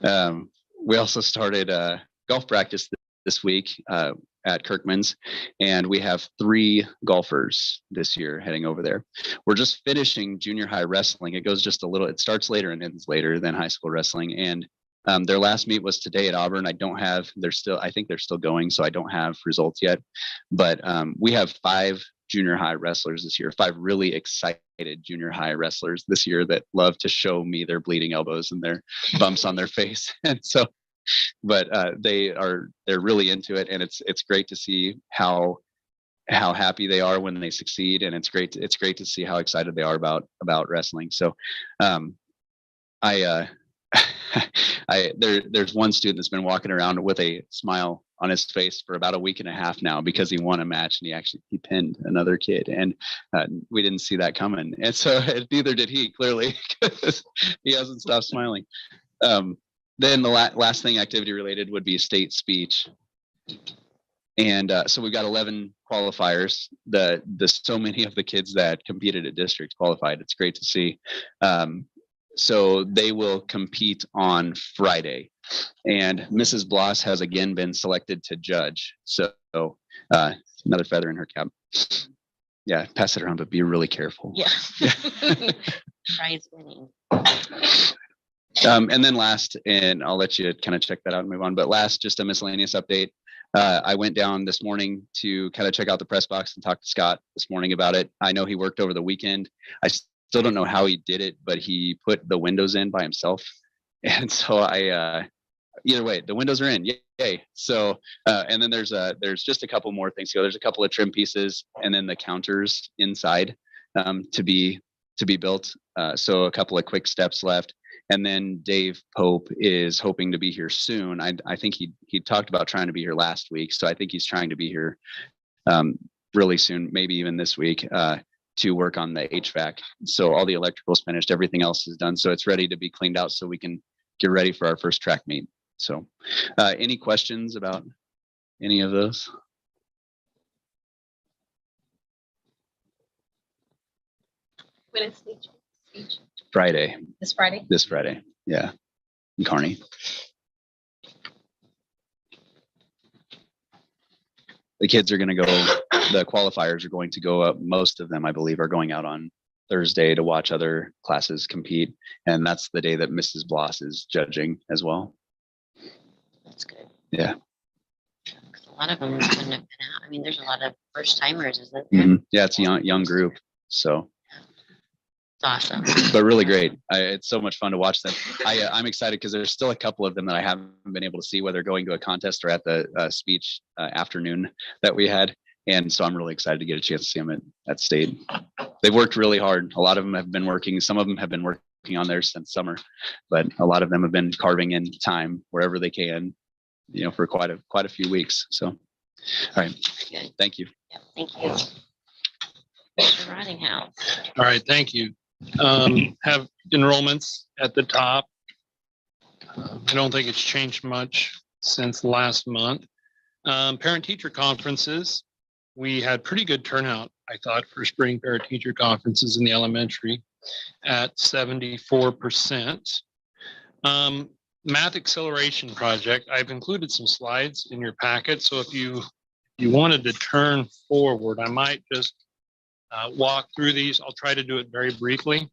We also started golf practice this week at Kirkman's, and we have 3 golfers this year heading over there. We're just finishing junior high wrestling. It goes just a little, it starts later and ends later than high school wrestling. And their last meet was today at Auburn. I think they're still going, so I don't have results yet. But we have 5 junior high wrestlers this year, 5 really excited junior high wrestlers this year that love to show me their bleeding elbows and their bumps on their face. And so, but they're really into it, and it's great to see how happy they are when they succeed, and it's great to see how excited they are about wrestling. So there's one student that's been walking around with a smile on his face for about a week and a half now because he won a match and he pinned another kid, and we didn't see that coming, and so neither did he, clearly, because he hasn't stopped smiling. Then the last thing activity related would be state speech. And so we've got 11 qualifiers. So many of the kids that competed at district qualified. It's great to see. So they will compete on Friday. And Mrs. Bloss has again been selected to judge. So another feather in her cap. Yeah, pass it around, but be really careful. Yeah. Prize winning. And then last, and I'll let you kind of check that out and move on, but last, just a miscellaneous update. I went down this morning to kind of check out the press box and talk to Scott this morning about it. I know he worked over the weekend. I still don't know how he did it, but he put the windows in by himself. And so either way, the windows are in, yay. So, and then there's just a couple more things to go. There's a couple of trim pieces and then the counters inside to be to be built. So a couple of quick steps left. And then Dave Pope is hoping to be here soon. I think he talked about trying to be here last week. So I think he's trying to be here really soon, maybe even this week, to work on the HVAC. So all the electrical's finished, everything else is done. So it's ready to be cleaned out so we can get ready for our first track meet. So any questions about any of those? When is speech? Friday, This Friday? this Friday. Yeah. In Kearney. The kids are going to go, the qualifiers are going to go up. Most of them, I believe, are going out on Thursday to watch other classes compete. And that's the day that Mrs. Bloss is judging as well. That's good. Yeah. 'Cause a lot of them wouldn't have been out. I mean, there's a lot of first timers, isn't there? Mhm. Yeah, it's a young group. So, It's awesome. but really great. It's so much fun to watch them. I'm excited because there's still a couple of them that I haven't been able to see, whether going to a contest or at the speech afternoon that we had. And so I'm really excited to get a chance to see them at state. They've worked really hard. A lot of them have been working. Some of them have been working on theirs since summer, but a lot of them have been carving in time wherever they can, for quite a few weeks. So, all right. Good. Thank you. Yeah, thank you. Mr. Rottinghouse. All right, thank you. Have enrollments at the top. I don't think it's changed much since last month. Parent-teacher conferences, we had pretty good turnout, I thought, for spring parent-teacher conferences in the elementary at 74%. Math Acceleration Project, I've included some slides in your packet, so if you wanted to turn forward, I might just walk through these. I'll try to do it very briefly.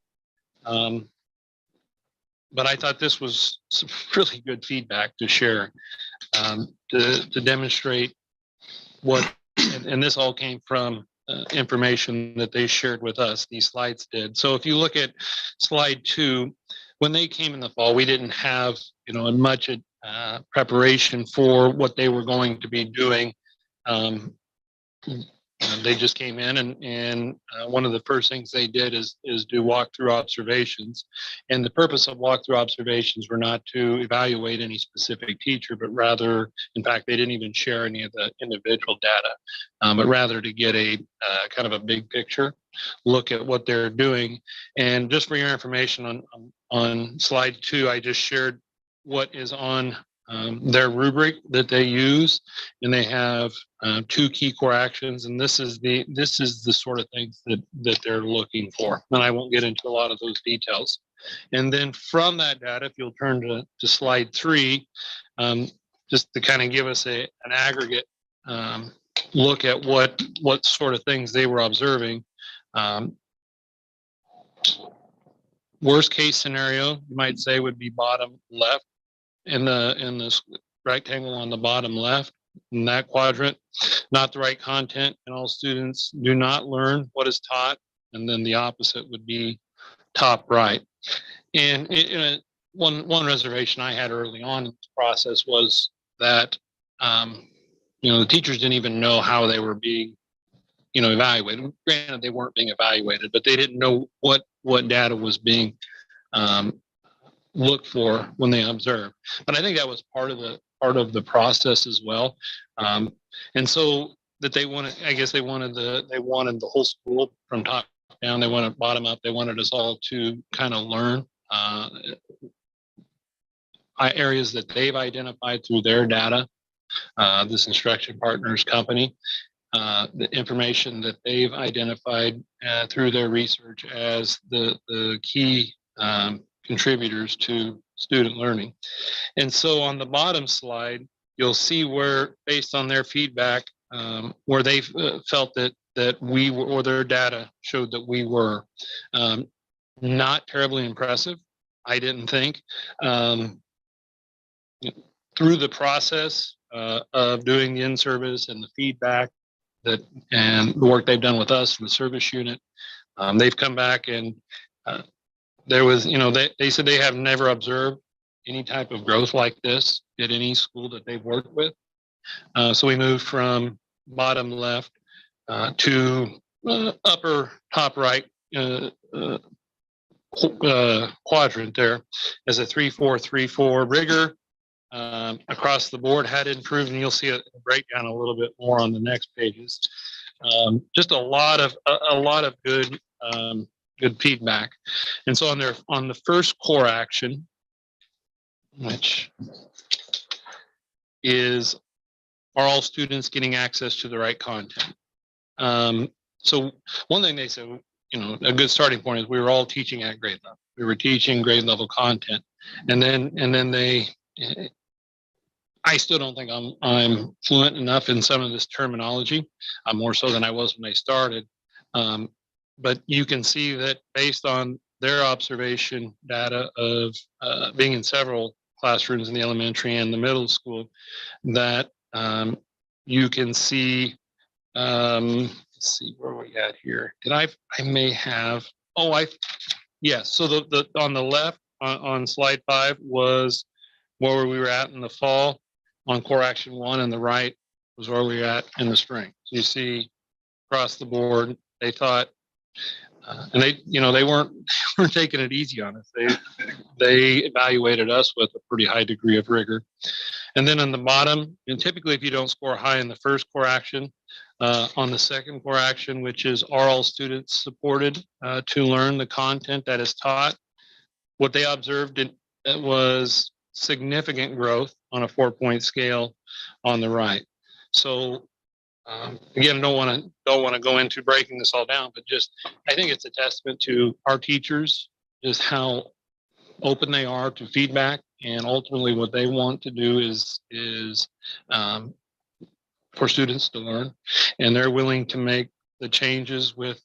But I thought this was some really good feedback to share, to demonstrate what, and this all came from information that they shared with us, these slides did. So if you look at slide 2, when they came in the fall, we didn't have, much preparation for what they were going to be doing. They just came in and one of the first things they did is do walkthrough observations. And the purpose of walkthrough observations were not to evaluate any specific teacher, but rather, in fact, they didn't even share any of the individual data, but rather to get a kind of a big picture look at what they're doing. And just for your information, on slide 2, I just shared what is on their rubric that they use, and they have 2 key core actions, and this is the sort of things that they're looking for. And I won't get into a lot of those details. And then from that data, if you'll turn to slide 3, just to kind of give us an aggregate look at what sort of things they were observing. Worst case scenario, you might say, would be bottom left. In this rectangle on the bottom left, in that quadrant, not the right content, and all students do not learn what is taught. And then the opposite would be top right. And one reservation I had early on in this process was that the teachers didn't even know how they were being evaluated. Granted, they weren't being evaluated, but they didn't know what data was being look for when they observe. But I think that was part of the process as well. And so that they wanted the whole school from top down. They wanted bottom up. They wanted us all to kind of learn areas that they've identified through their data, this Instruction Partners company, the information that they've identified through their research as the key contributors to student learning. And so on the bottom slide, you'll see where, based on their feedback, where they felt that we were, or their data showed that we were not terribly impressive, I didn't think. Through the process of doing the in-service and the feedback and the work they've done with us in the service unit, they've come back and there was, they said they have never observed any type of growth like this at any school that they've worked with. So we moved from bottom left to upper top right quadrant there as a 3-4-3-4 rigor. Across the board had improved, and you'll see a breakdown a little bit more on the next pages. Just a lot of good good feedback. And so on the first core action, which is, are all students getting access to the right content? So one thing they said, a good starting point is we were all teaching at grade level. We were teaching grade level content, and then they. I still don't think I'm fluent enough in some of this terminology, more so than I was when I started. But you can see that based on their observation data of being in several classrooms in the elementary and the middle school, that you can see. Let's see where we at here. I may have. Yes. So the on the left on slide 5 was where we were at in the fall on core action 1, and the right was where we were at in the spring. So you see across the board, they thought, and they weren't taking it easy on us. They evaluated us with a pretty high degree of rigor. And then on the bottom, and typically if you don't score high in the first core action, on the second core action, which is, are all students supported to learn the content that is taught? What they observed was significant growth on a 4-point scale on the right. So again, don't want to go into breaking this all down, but just I think it's a testament to our teachers, just how open they are to feedback, and ultimately what they want to do is for students to learn, and they're willing to make the changes with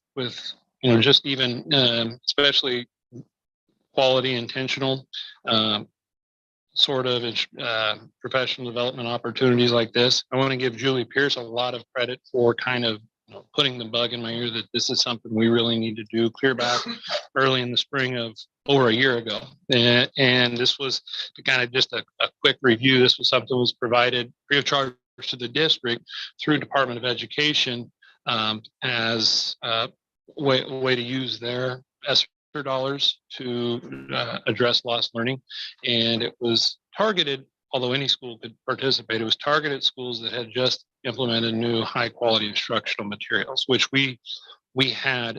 just even especially quality intentional sort of professional development opportunities like this. I want to give Julie Pierce a lot of credit for kind of putting the bug in my ear that this is something we really need to do clear back early in the spring of over a year ago. And this was to kind of just a quick review. This was something that was provided free of charge to the district through Department of Education as a way to use their ESSER dollars to address lost learning. And it was targeted, although any school could participate, it was targeted schools that had just implemented new high quality instructional materials, which we had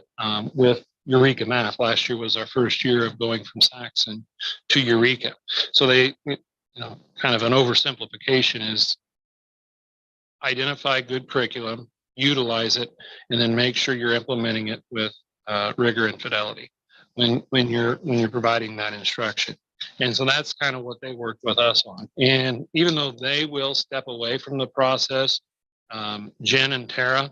with Eureka Math. Last year was our first year of going from Saxon to Eureka. So they, kind of an oversimplification is identify good curriculum, utilize it, and then make sure you're implementing it with rigor and fidelity when you're providing that instruction. And so that's kind of what they worked with us on. And even though they will step away from the process, Jen and Tara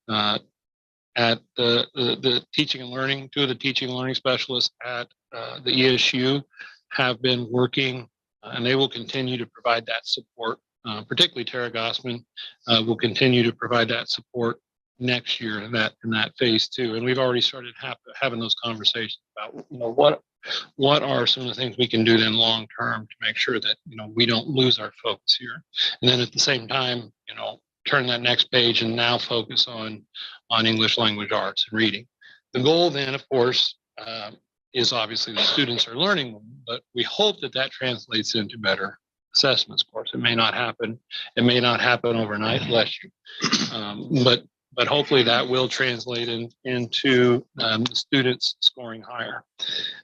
at the teaching and learning, 2 of the teaching and learning specialists at the ESU have been working, and they will continue to provide that support. Particularly Tara Gossman will continue to provide that support next year in that phase 2. And we've already started having those conversations about what are some of the things we can do then long term to make sure that we don't lose our focus here. And then at the same time, turn that next page and now focus on English language arts and reading. The goal then, of course, is obviously the students are learning more, but we hope that translates into better assessment scores. It may not happen. It may not happen overnight, bless you. But hopefully that will translate into the students scoring higher.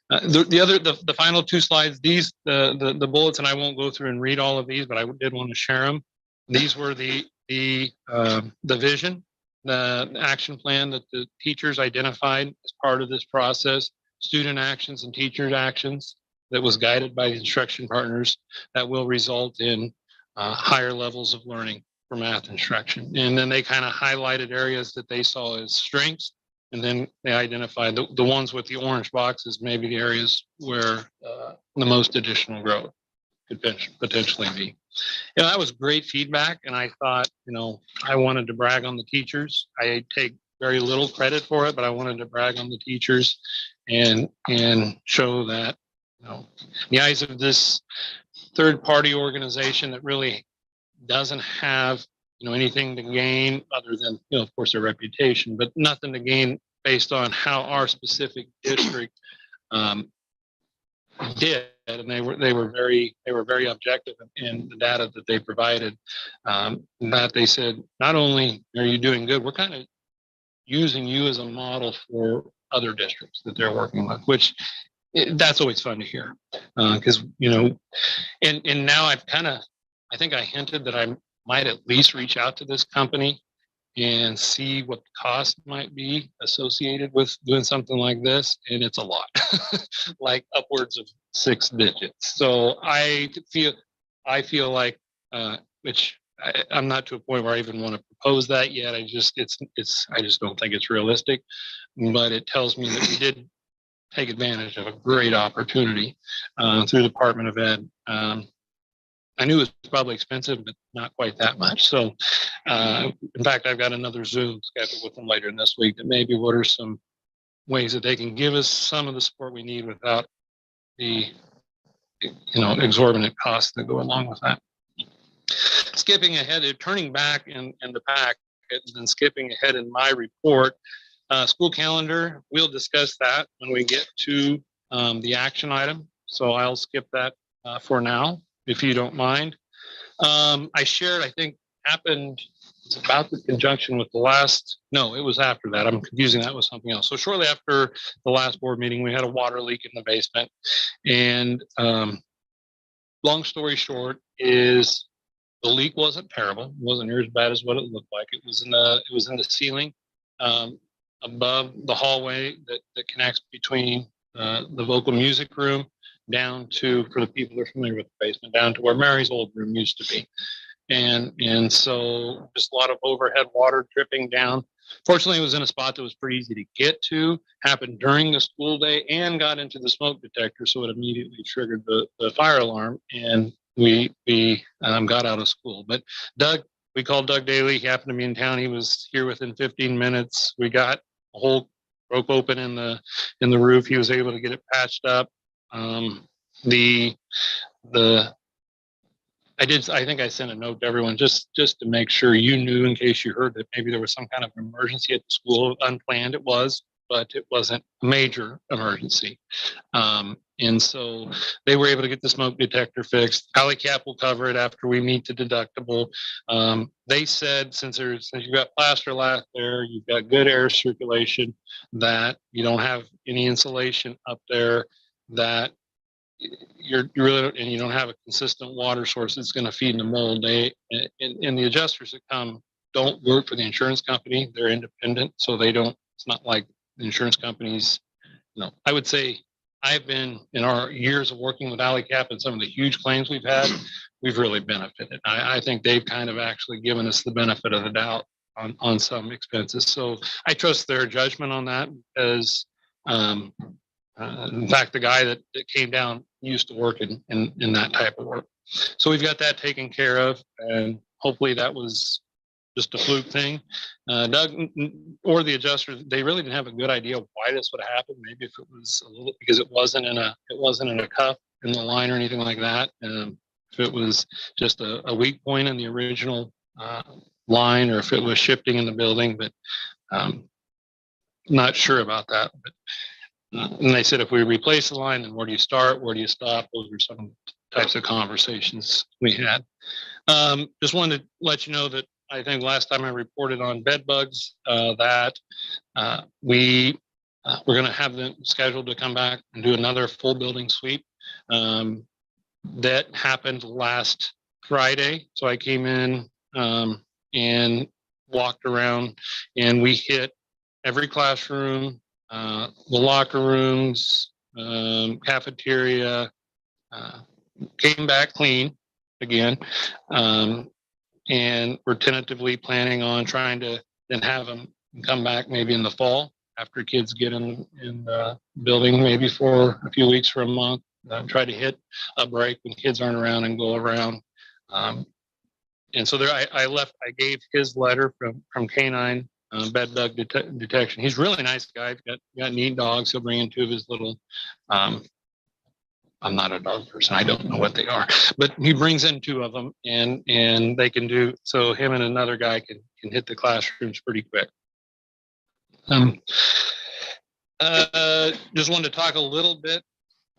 The final 2 slides, the bullets, and I won't go through and read all of these, but I did want to share them. These were the vision, the action plan that the teachers identified as part of this process, student actions and teachers actions that was guided by the instruction partners that will result in higher levels of learning for math instruction. And then they kind of highlighted areas that they saw as strengths, and then they identified the ones with the orange boxes, maybe the areas where the most additional growth could potentially be. That was great feedback, and I thought, I wanted to brag on the teachers. I take very little credit for it, but I wanted to brag on the teachers and show that in the eyes of this third-party organization that really doesn't have anything to gain other than of course their reputation, but nothing to gain based on how our specific district did, and they were very objective in the data that they provided. That they said, not only are you doing good, we're kind of using you as a model for other districts that they're working with, which that's always fun to hear. Because, and now I think I hinted that I might at least reach out to this company and see what the cost might be associated with doing something like this. And it's a lot, like upwards of 6 digits. So I feel like, which I'm not to a point where I even want to propose that yet. I just don't think it's realistic, but it tells me that we did take advantage of a great opportunity through the Department of Ed. I knew it was probably expensive, but not quite that much. So, in fact, I've got another Zoom scheduled with them later in this week that maybe what are some ways that they can give us some of the support we need without the, exorbitant costs that go along with that. Skipping ahead, turning back in the pack and skipping ahead in my report, school calendar, we'll discuss that when we get to the action item. So I'll skip that for now, if you don't mind. I shared, I think happened, it's about the conjunction with the last, no, it was after that. I'm confusing that with something else. So shortly after the last board meeting, we had a water leak in the basement. And long story short is the leak wasn't terrible. It wasn't near as bad as what it looked like. It was in the ceiling above the hallway that connects between the vocal music room down to, for the people that are familiar with the basement, down to where Mary's old room used to be. And so just a lot of overhead water dripping down. Fortunately, it was in a spot that was pretty easy to get to, happened during the school day, and got into the smoke detector. So it immediately triggered the fire alarm, and we got out of school. But Doug, we called Doug Daly. He happened to be in town. He was here within 15 minutes. We got a hole broke open in the roof. He was able to get it patched up. I think I sent a note to everyone just to make sure you knew, in case you heard that maybe there was some kind of emergency at the school. Unplanned it was, but it wasn't a major emergency. And so they were able to get the smoke detector fixed. AliCap will cover it after we meet the deductible. They said since you've got plaster lath there, you've got good air circulation, that you don't have any insulation up there, that you don't have a consistent water source that's going to feed the mold. And the adjusters that come don't work for the insurance company. They're independent, so it's not like the insurance companies. I would say I've been, in our years of working with AliCap and some of the huge claims we've had, we've really benefited. I think they've kind of actually given us the benefit of the doubt on some expenses. So I trust their judgment on that, because in fact, the guy that came down used to work in that type of work. So we've got that taken care of, and hopefully that was just a fluke thing. Doug or the adjuster, they really didn't have a good idea why this would happen. Maybe if it was because it wasn't in a cuff in the line or anything like that. If it was just a weak point in the original line, or if it was shifting in the building, but not sure about that. But and they said, if we replace the line, then where do you start? Where do you stop? Those were some types of conversations we had. Just wanted to let you know that I think last time I reported on bed bugs, that we're going to have them scheduled to come back and do another full building sweep. That happened last Friday. So I came in and walked around, and we hit every classroom, the locker rooms, cafeteria, came back clean again. And we're tentatively planning on trying to then have them come back maybe in the fall, after kids get in the building, maybe for a few weeks, for a month. Try to hit a break when kids aren't around and go around. And so there, I gave his letter from Canine bed bug detection. He's a really nice guy. Got neat dogs. He'll bring in 2 of his little, I'm not a dog person. I don't know what they are, but he brings in 2 of them, and they can do, so him and another guy can hit the classrooms pretty quick. Just wanted to talk a little bit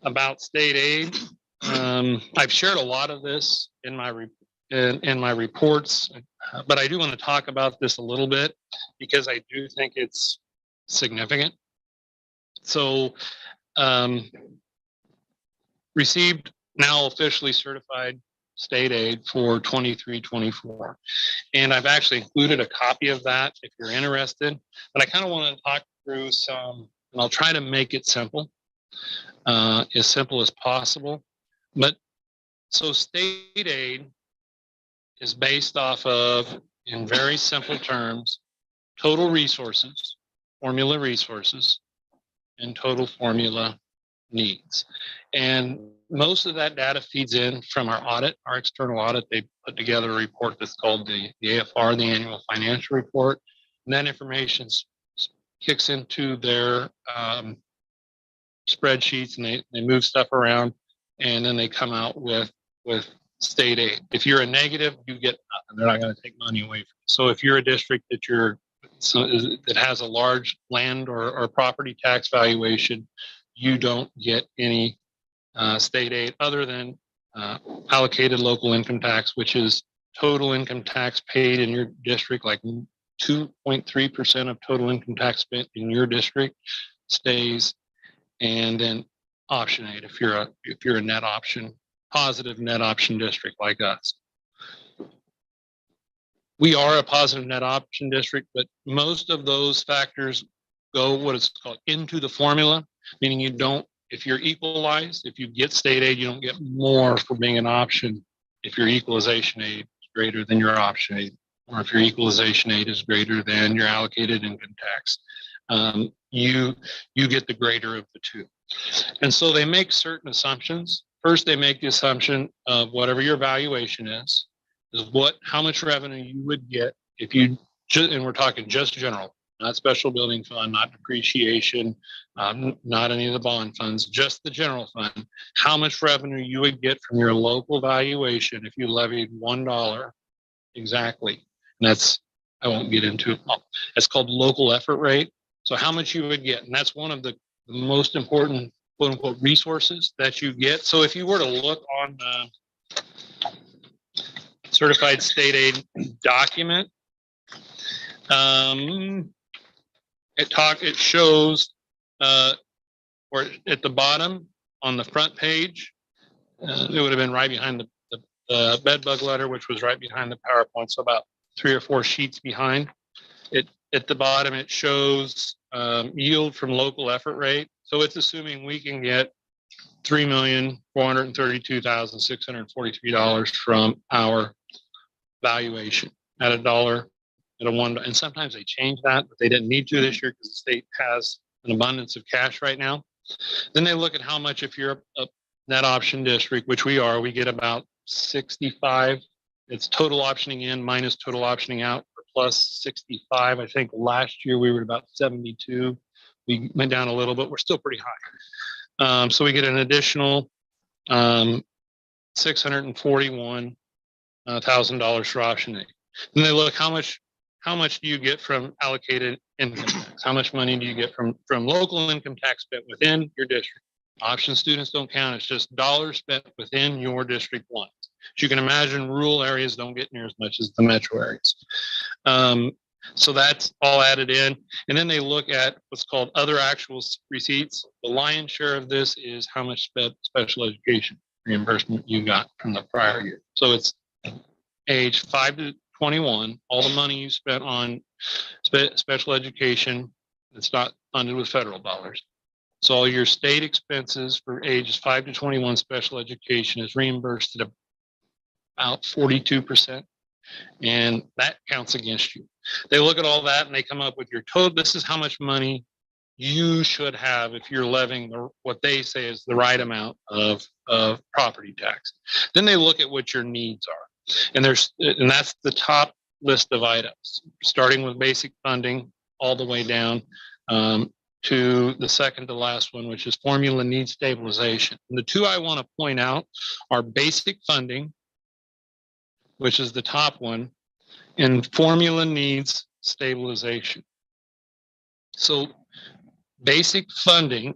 about state aid. I've shared a lot of this in my in my reports, but I do want to talk about this a little bit because I do think it's significant. So, received now officially certified state aid for 23-24. And I've actually included a copy of that if you're interested, but I kind of want to talk through some, and I'll try to make it simple as possible. But so state aid is based off of, in very simple terms, total resources, formula resources, and total formula needs. And most of that data feeds in from our audit, our external audit. They put together a report that's called the AFR, the Annual Financial Report. And that information kicks into their spreadsheets, and they move stuff around, and then they come out with state aid. If you're a negative, you get nothing. They're not going to take money away from you. So if you're a district that has a large land or property tax valuation, you don't get any state aid other than allocated local income tax, which is total income tax paid in your district, like 2.3% of total income tax spent in your district stays, and then option aid if you're a net option, positive net option district like us. We are a positive net option district, but most of those factors go what is called into the formula, meaning you don't, if you're equalized, if you get state aid, you don't get more for being an option if your equalization aid is greater than your option aid, or if your equalization aid is greater than your allocated income tax. You get the greater of the two. And so they make certain assumptions. First, they make the assumption of whatever your valuation is how much revenue you would get if you, and we're talking just general, not special building fund, not depreciation, not any of the bond funds, just the general fund, how much revenue you would get from your local valuation if you levied $1 exactly. And that's, I won't get into it. It's called local effort rate. So how much you would get, and that's one of the most important quote unquote resources that you get. So if you were to look on the certified state aid document, it shows or at the bottom on the front page, it would have been right behind the bed bug letter, which was right behind the PowerPoint, so about 3 or 4 sheets behind it. At the bottom, it shows yield from local effort rate. So it's assuming we can get $3,432,643 from our valuation at $1, at a $1, and sometimes they change that, but they didn't need to this year because the state has an abundance of cash right now. Then they look at how much, if you're a net option district, which we are, we get about 65. It's total optioning in minus total optioning out, or plus 65. I think last year we were about 72. We went down a little bit. We're still pretty high. So we get an additional $641,000 for option aid. And they look how much do you get from allocated income tax? How much money do you get from local income tax spent within your district? Option students don't count. It's just dollars spent within your district lines. As you can imagine, rural areas don't get near as much as the metro areas. So that's all added in. And then they look at what's called other actual receipts. The lion's share of this is how much special education reimbursement you got from the prior year. So it's age 5 to 21, all the money you spent on special education, it's not funded with federal dollars. So all your state expenses for ages 5 to 21 special education is reimbursed at about 42%. And that counts against you. They look at all that and they come up with your total. This is how much money you should have if you're levying what they say is the right amount of property tax. Then they look at what your needs are. And that's the top list of items, starting with basic funding all the way down to the second to last one, which is formula needs stabilization. And the two I want to point out are basic funding, which is the top one, and formula needs stabilization. So basic funding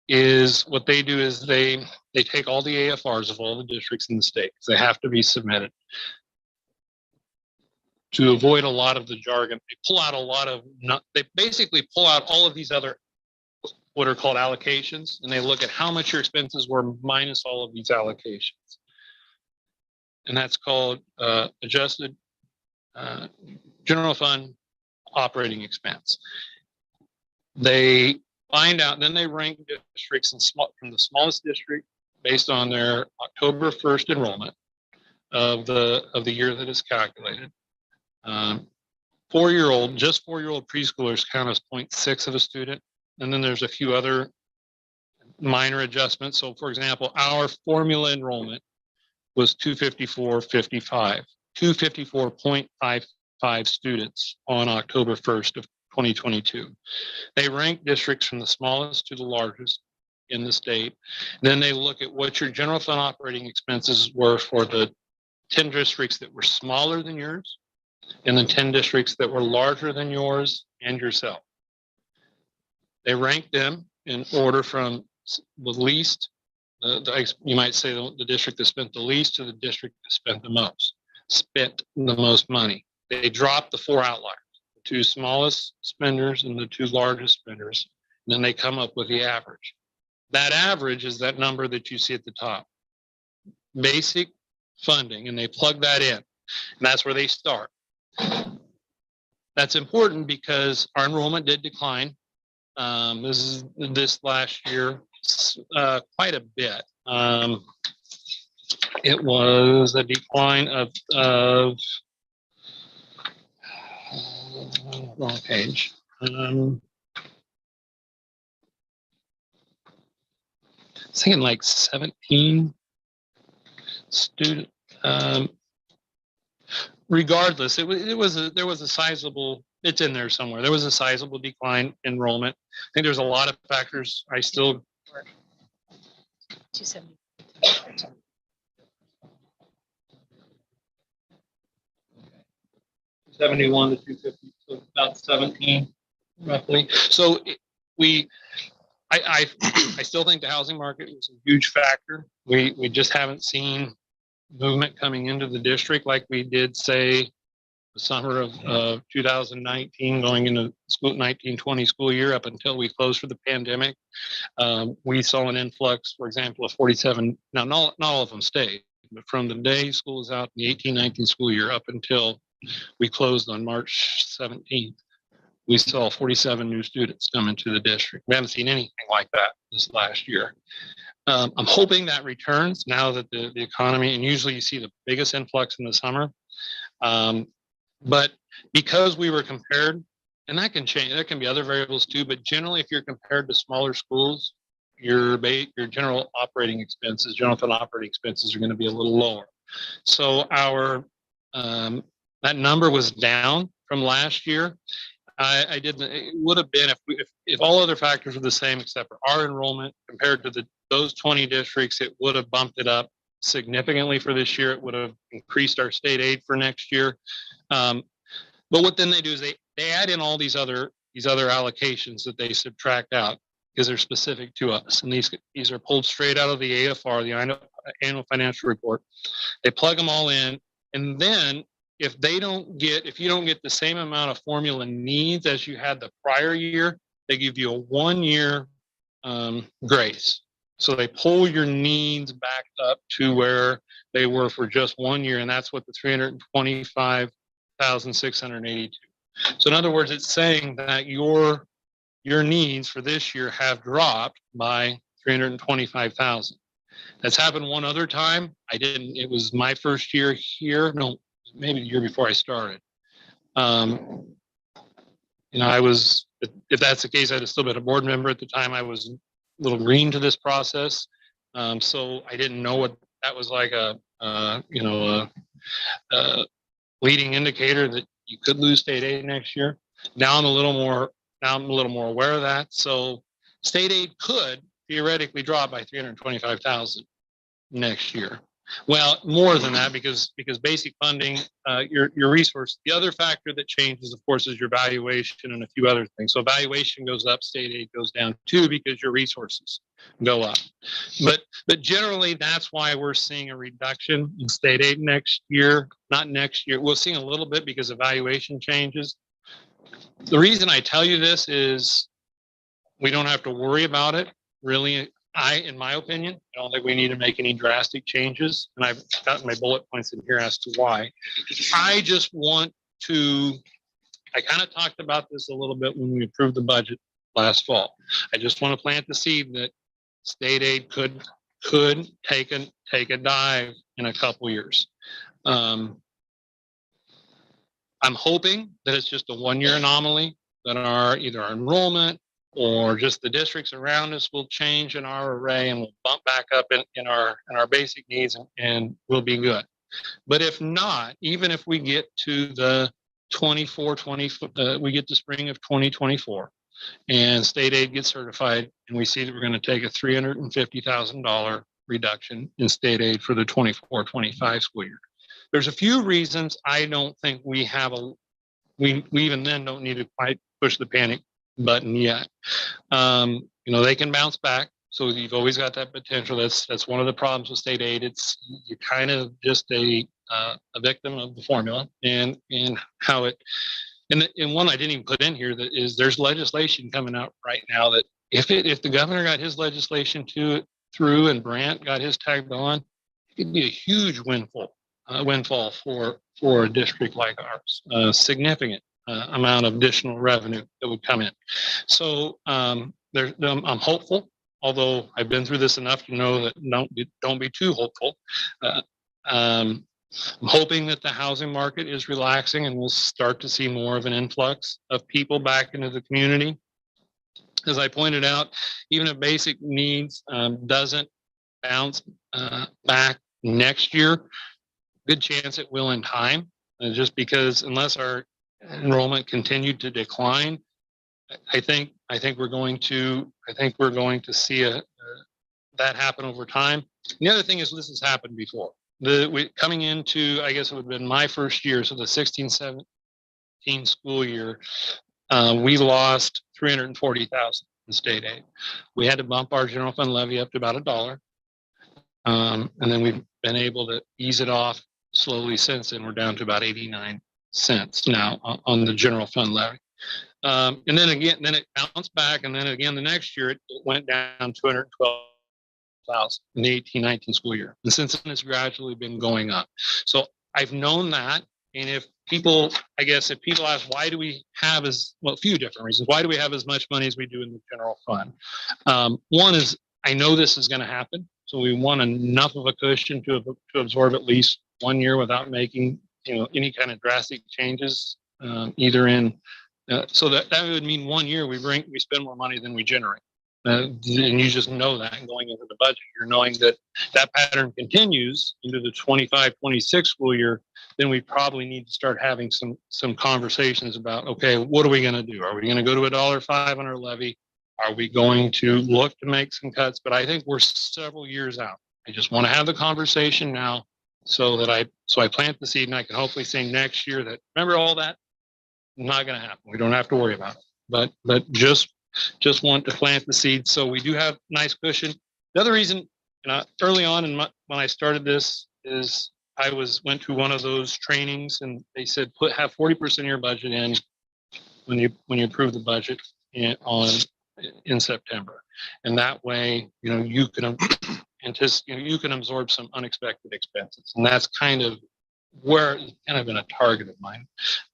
is what they do is they take all the AFRs of all the districts in the state. They have to be submitted. To avoid a lot of the jargon, they pull out a lot of, they basically pull out all of these other what are called allocations, and they look at how much your expenses were minus all of these allocations. And that's called adjusted general fund operating expense. They find out, then they rank districts from the smallest district based on their October 1st enrollment of the year that is calculated. 4-year-old, just 4-year-old preschoolers count as 0.6 of a student. And then there's a few other minor adjustments. So for example, our formula enrollment was 254.55, 254.55 students on October 1st of 2022. They rank districts from the smallest to the largest in the state. Then they look at what your general fund operating expenses were for the 10 districts that were smaller than yours, and the 10 districts that were larger than yours and yourself. They rank them in order from the least, you might say the district that spent the least to the district that spent the most money. They drop the 4 outliers, the 2 smallest spenders and the 2 largest spenders. And then they come up with the average. That average is that number that you see at the top. Basic funding, and they plug that in. And that's where they start. That's important because our enrollment did decline. This last year quite a bit. It was a decline of wrong page. Thinking like 17 student. Regardless, there was a sizable. It's in there somewhere. There was a sizable decline in enrollment. I think there's a lot of factors. I still 270. 71 to 250, so about 17 roughly. So I still think the housing market was a huge factor. We just haven't seen movement coming into the district like we did, say, the summer of 2019, going into 1920 school year up until we closed for the pandemic. We saw an influx, for example, of 47. Now, not all of them stayed, but from the day school was out in the 1819 school year up until we closed on March 17th, we saw 47 new students come into the district. We haven't seen anything like that this last year. I'm hoping that returns now that the economy, and usually you see the biggest influx in the summer. But because we were compared, and that can change, there can be other variables too, but generally if you're compared to smaller schools, your general operating expenses, general fund operating expenses are going to be a little lower. So our, that number was down from last year. It would have been if all other factors were the same except for our enrollment compared to those 20 districts, it would have bumped it up significantly for this year. It would have increased our state aid for next year. But what then they do is they add in all these other allocations that they subtract out because they're specific to us. And these are pulled straight out of the AFR, the annual financial report. They plug them all in. And then if you don't get the same amount of formula needs as you had the prior year, they give you a 1-year grace. So they pull your needs back up to where they were for just 1 year, and that's what the 325,682. So in other words, it's saying that your needs for this year have dropped by 325,000. That's happened one other time. It was my first year here. No, maybe the year before I started. I was, if that's the case, I'd have still been a board member at the time. I was a little green to this process. So I didn't know what that was like a leading indicator that you could lose state aid next year. Now I'm a little more aware of that. So state aid could theoretically drop by 325,000 next year. Well, more than that, because basic funding, your resource, the other factor that changes, of course, is your valuation and a few other things. So valuation goes up, state aid goes down too, because your resources go up. But generally, that's why we're seeing a reduction in state aid next year. Not next year. We'll see a little bit because of valuation changes. The reason I tell you this is we don't have to worry about it really. In my opinion, I don't think we need to make any drastic changes. And I've got my bullet points in here as to why. I just want to, I kind of talked about this a little bit when we approved the budget last fall. I just want to plant the seed that state aid could take a dive in a couple years. I'm hoping that it's just a one-year anomaly, that either our enrollment or just the districts around us will change in our array and we'll bump back up in our basic needs and we'll be good. But if not, even if we get to the we get to spring of 2024 and state aid gets certified and we see that we're going to take a $350,000 reduction in state aid for the 24-25 school year. There's a few reasons I don't think we even then don't need to quite push the panic button yet. They can bounce back. So you've always got that potential. That's one of the problems with state aid. You're kind of just a victim of the formula and how it, and one I didn't even put in here that is there's legislation coming out right now that if the governor got his legislation through and Brandt got his tagged on, it could be a huge windfall for a district like ours, significant amount of additional revenue that would come in. So I'm hopeful, although I've been through this enough to know that don't be too hopeful. I'm hoping that the housing market is relaxing and we'll start to see more of an influx of people back into the community. As I pointed out, even if basic needs doesn't bounce back next year, good chance it will in time. Just because unless our enrollment continued to decline, I think we're going to see that happen over time. And the other thing is this has happened before. Coming into, I guess it would have been my first year, so the 16-17 school year, we lost $340,000 in state aid. We had to bump our general fund levy up to about $1, and then we've been able to ease it off slowly since, and we're down to about 89 cents now on the general fund levy. And then it bounced back, and then again the next year it went down 212,000 in the 18-19 school year, and since then it's gradually been going up. So I've known that, and if people ask why do we have a few different reasons. Why do we have as much money as we do in the general fund? One is I know this is going to happen, so we want enough of a cushion to absorb at least 1 year without making any kind of drastic changes, either in so that would mean 1 year we spend more money than we generate, and you just know that. And going into the budget, you're knowing that pattern continues into the 25-26 school year. Then we probably need to start having some conversations about, okay, what are we going to do? Are we going to go to $1.05 on our levy? Are we going to look to make some cuts? But I think we're several years out. I just want to have the conversation now, so I plant the seed, and I can hopefully say next year that, remember, all that not going to happen. We don't have to worry about it. But just want to plant the seed so we do have nice cushion. The other reason, early on when I started this is I went to one of those trainings, and they said have 40% of your budget in when you approve the budget in September, and that way you can you can absorb some unexpected expenses, and that's kind of been a target of mine,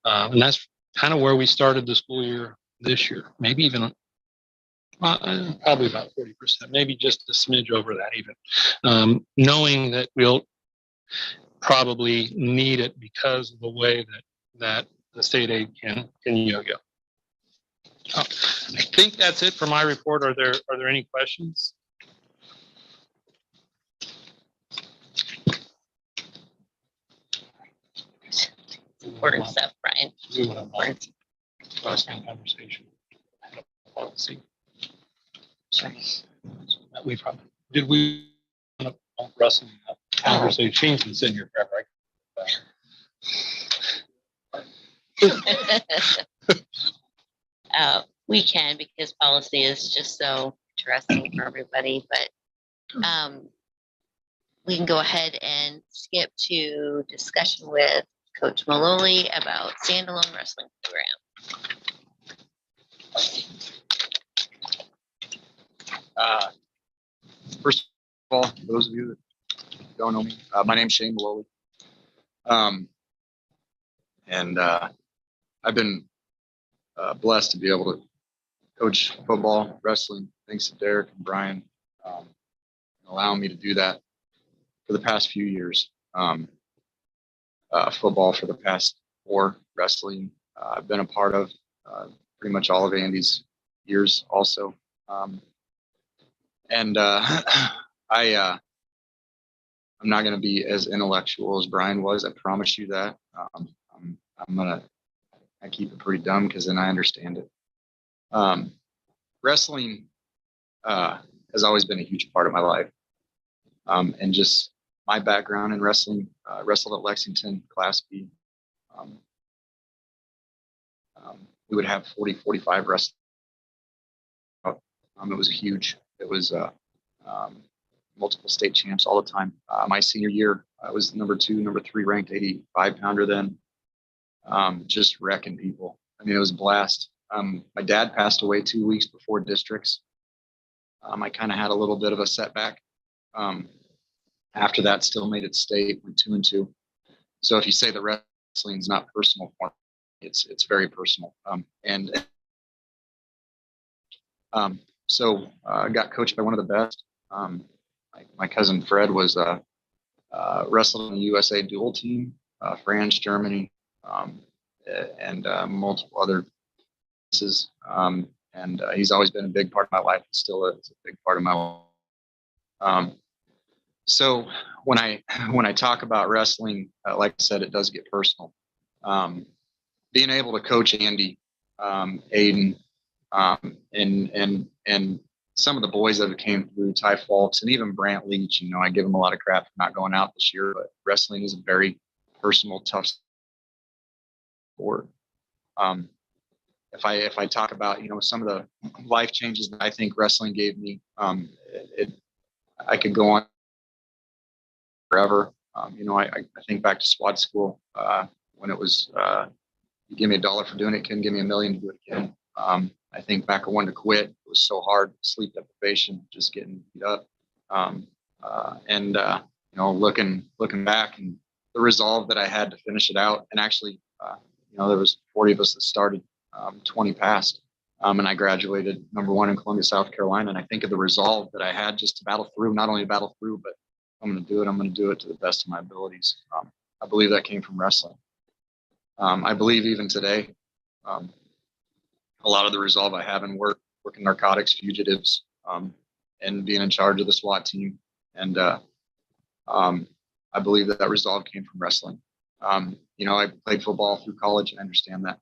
and that's kind of where we started the school year this year. Maybe even probably about 40%, maybe just a smidge over that even, knowing that we'll probably need it because of the way that the state aid can yo-yo. I think that's it for my report. Are there any questions? Important stuff, Brian. Conversation. Policy. Sure. Did we Russell? conversation can send your forever. We can, because policy is just so interesting for everybody, but we can go ahead and skip to discussion with Coach Maloli about standalone wrestling program. First of all, those of you that don't know me, my name's Shane Maloli. And I've been blessed to be able to coach football, wrestling, thanks to Derek and Brian, allowing me to do that for the past few years. Football for the past 4, wrestling I've been a part of pretty much all of Andy's years also. I'm not going to be as intellectual as Brian was. I promise you that. I keep it pretty dumb because then I understand it. Wrestling has always been a huge part of my life. And just my background in wrestling, wrestled at Lexington, Class B. We would have 40, 45 wrestlers. It was huge. It was multiple state champs all the time. My senior year, I was number 2, number 3 ranked 85 pounder then. Just wrecking people. I mean, it was a blast. My dad passed away 2 weeks before districts. I kind of had a little bit of a setback. After that, still made it state, went 2-2. So if you say the wrestling is not personal for me, it's very personal. So I got coached by one of the best. My cousin Fred was wrestled in the USA dual team, France, Germany, and multiple other places. He's always been a big part of my life. Still is a big part of my life. So when I talk about wrestling, like I said, it does get personal. Being able to coach Andy, Aiden, and some of the boys that came through, Ty Falks, and even Brant Leach, I give him a lot of crap for not going out this year, but wrestling is a very personal, tough sport. If I talk about, some of the life changes that I think wrestling gave me, I could go on forever. I think back to SWAT school when it was, you give me $1 for doing it, couldn't give me $1 million to do it again. I think back I wanted to quit. It was so hard, sleep deprivation, just getting beat up. Looking back and the resolve that I had to finish it out. And actually, there was 40 of us that started, 20 passed. And I graduated number 1 in Columbia, South Carolina. And I think of the resolve that I had just to battle through, not only battle through, but I'm going to do it to the best of my abilities. I believe that came from wrestling. I believe even today, a lot of the resolve I have in working narcotics, fugitives, and being in charge of the SWAT team. And I believe that resolve came from wrestling. I played football through college. I understand that.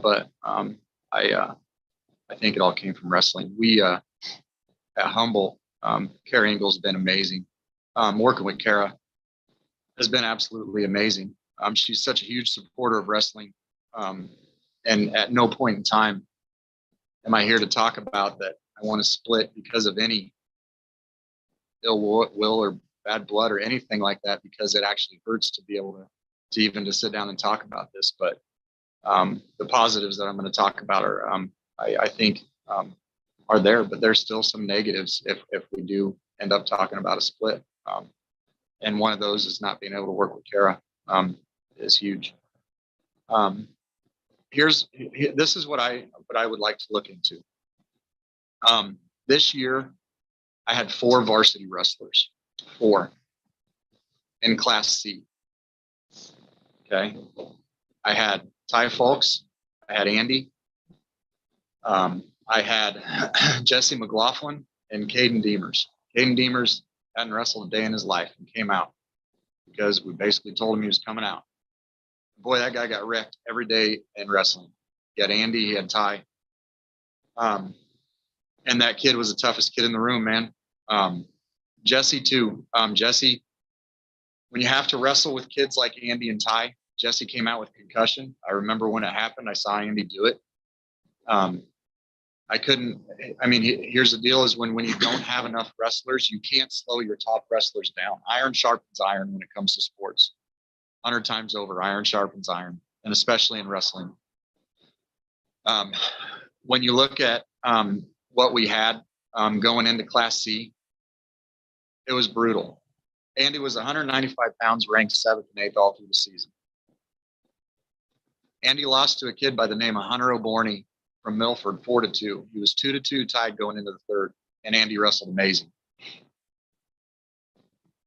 But I think it all came from wrestling. We at Humble, Kara Engel's been amazing. Working with Kara has been absolutely amazing. She's such a huge supporter of wrestling. And at no point in time am I here to talk about that I want to split because of any ill will or bad blood or anything like that, because it actually hurts to be able to even to sit down and talk about this. But the positives that I'm going to talk about are, I think, are there, but there's still some negatives if we do end up talking about a split. And one of those is not being able to work with Kara is huge. This is what I would like to look into. This year, I had 4 varsity wrestlers, 4 in Class C. Okay, I had Ty Falks, I had Andy, I had Jesse McLaughlin, and Caden Deemers. Caden Deemers hadn't wrestled a day in his life and came out because we basically told him he was coming out. Boy, that guy got wrecked every day in wrestling. He had Andy, he had Ty. And that kid was the toughest kid in the room, man. Jesse too. Jesse when you have to wrestle with kids like Andy and Ty, Jesse came out with concussion. I remember when it happened, I saw Andy do it. Here's the deal is when you don't have enough wrestlers, you can't slow your top wrestlers down. Iron sharpens iron when it comes to sports. 100 times over, iron sharpens iron, and especially in wrestling. When you look at what we had going into Class C, it was brutal. Andy was 195 pounds, ranked 7th and 8th all through the season. Andy lost to a kid by the name of Hunter O'Borney from Milford, 4-2. He was 2-2 tied going into the third, and Andy wrestled amazing.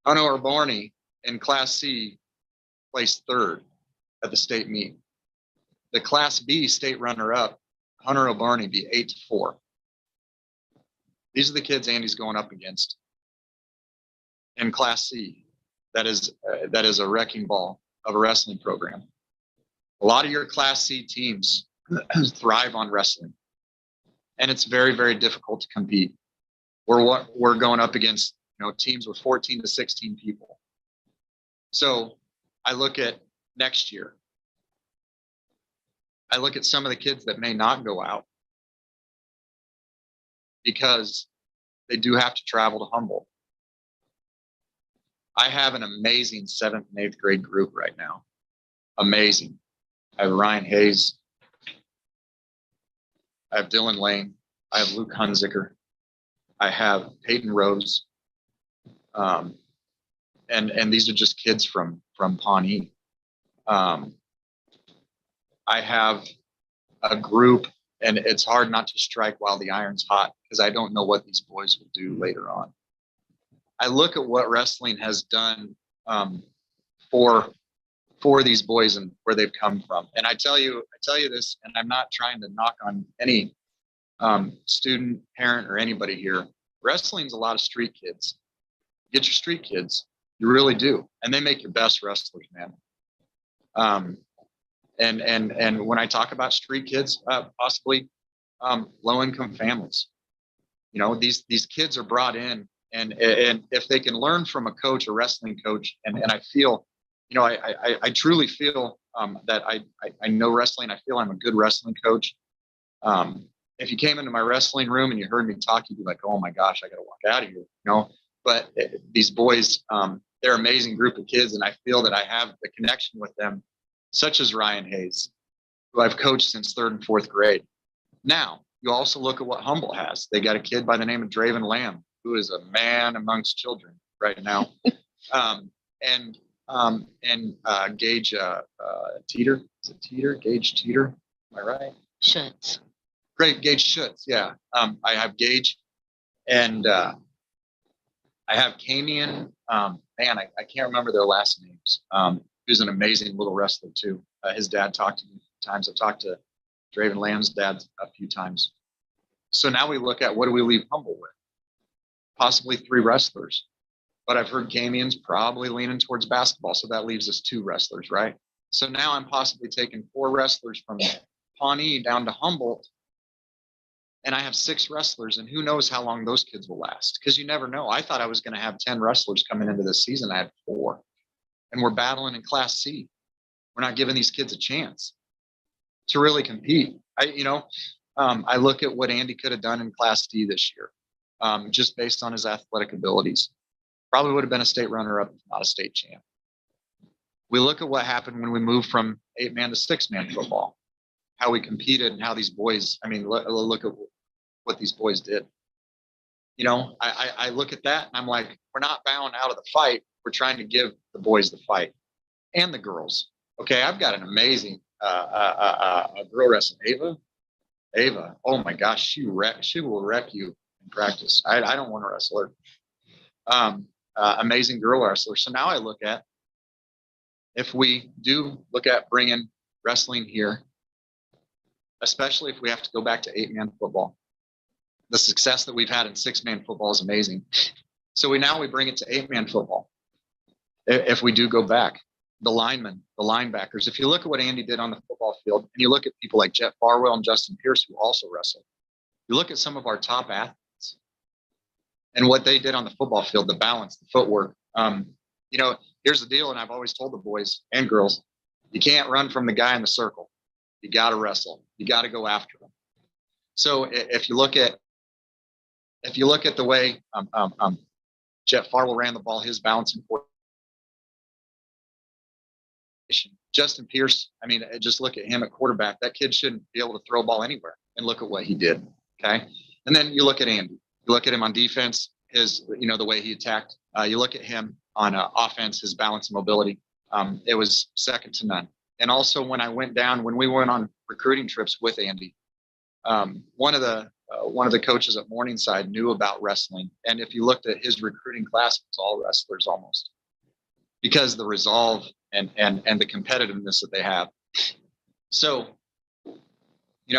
Hunter O'Borney in Class C placed 3rd at the state meet. The Class B state runner-up, Hunter O'Borney, beat 8-4. These are the kids Andy's going up against. In Class C, that is a wrecking ball of a wrestling program. A lot of your Class C teams thrive on wrestling, and it's very, very difficult to compete. We're going up against teams with 14 to 16 people. So I look at next year. I look at some of the kids that may not go out because they do have to travel to Humboldt. I have an amazing 7th and 8th grade group right now. Amazing. I have Ryan Hayes. I have Dylan Lane. I have Luke Hunziker. I have Peyton Rose. And these are just kids from Pawnee. I have a group, and it's hard not to strike while the iron's hot because I don't know what these boys will do later on. I look at what wrestling has done for these boys and where they've come from. And I tell you this, and I'm not trying to knock on any student, parent, or anybody here. Wrestling's a lot of street kids. Get your street kids. You really do. And they make your best wrestlers, man. And when I talk about street kids, possibly low-income families, these kids are brought in, and if they can learn from a coach, a wrestling coach, and I feel, I truly feel that I know wrestling. I feel I'm a good wrestling coach. If you came into my wrestling room and you heard me talk, you'd be like, oh my gosh, I got to walk out of here, But these boys, they're an amazing group of kids, and I feel that I have the connection with them, such as Ryan Hayes, who I've coached since 3rd and 4th grade. Now, you also look at what Humboldt has. They got a kid by the name of Draven Lamb, who is a man amongst children right now. And Gage Teeter. Is it Teeter? Gage Teeter. Am I right? Schutz. Great, Gage Schutz. Yeah. I have Gage, and I have Camian. I can't remember their last names. Who's an amazing little wrestler too. His dad talked to me a few times. I've talked to Draven Lamb's dad a few times. So now we look at what do we leave Humboldt with? Possibly 3 wrestlers. But I've heard Camian's probably leaning towards basketball, so that leaves us 2 wrestlers, right? So now I'm possibly taking 4 wrestlers from Pawnee down to Humboldt, and I have 6 wrestlers, and who knows how long those kids will last, because you never know. I thought I was going to have 10 wrestlers coming into this season. I had 4, and we're battling in Class C. We're not giving these kids a chance to really compete. I look at what Andy could have done in Class D this year, just based on his athletic abilities. Probably would have been a state runner-up, if not a state champ. We look at what happened when we moved from 8-man to 6-man football, how we competed and how these boys, look at what these boys did. I look at that and I'm like, we're not bowing out of the fight. We're trying to give the boys the fight and the girls. Okay, I've got an amazing girl wrestler, Ava. Oh my gosh, she will wreck you in practice. I don't want to wrestle her. Amazing girl wrestler. So now I look at, if we do look at bringing wrestling here, especially if we have to go back to 8-man football, the success that we've had in 6-man football is amazing. So we bring it to 8-man football. If we do go back, the linemen, the linebackers, if you look at what Andy did on the football field, and you look at people like Jet Farwell and Justin Pierce, who also wrestle, you look at some of our top athletes and what they did on the football field, the balance, the footwork. you know, here's the deal. And I've always told the boys and girls, you can't run from the guy in the circle. You got to wrestle. You got to go after him. So if you look at the way Jet Farwell ran the ball, his balancing coordination, Justin Pierce, I mean, just look at him at quarterback. That kid shouldn't be able to throw a ball anywhere, and look at what he did. Okay. And then you look at Andy, you look at him on defense, the way he attacked. You look at him on offense, his balance and mobility. It was second to none. And also when we went on recruiting trips with Andy, one of the coaches at Morningside knew about wrestling. And if you looked at his recruiting class, it's all wrestlers almost, because the resolve and the competitiveness that they have. So, in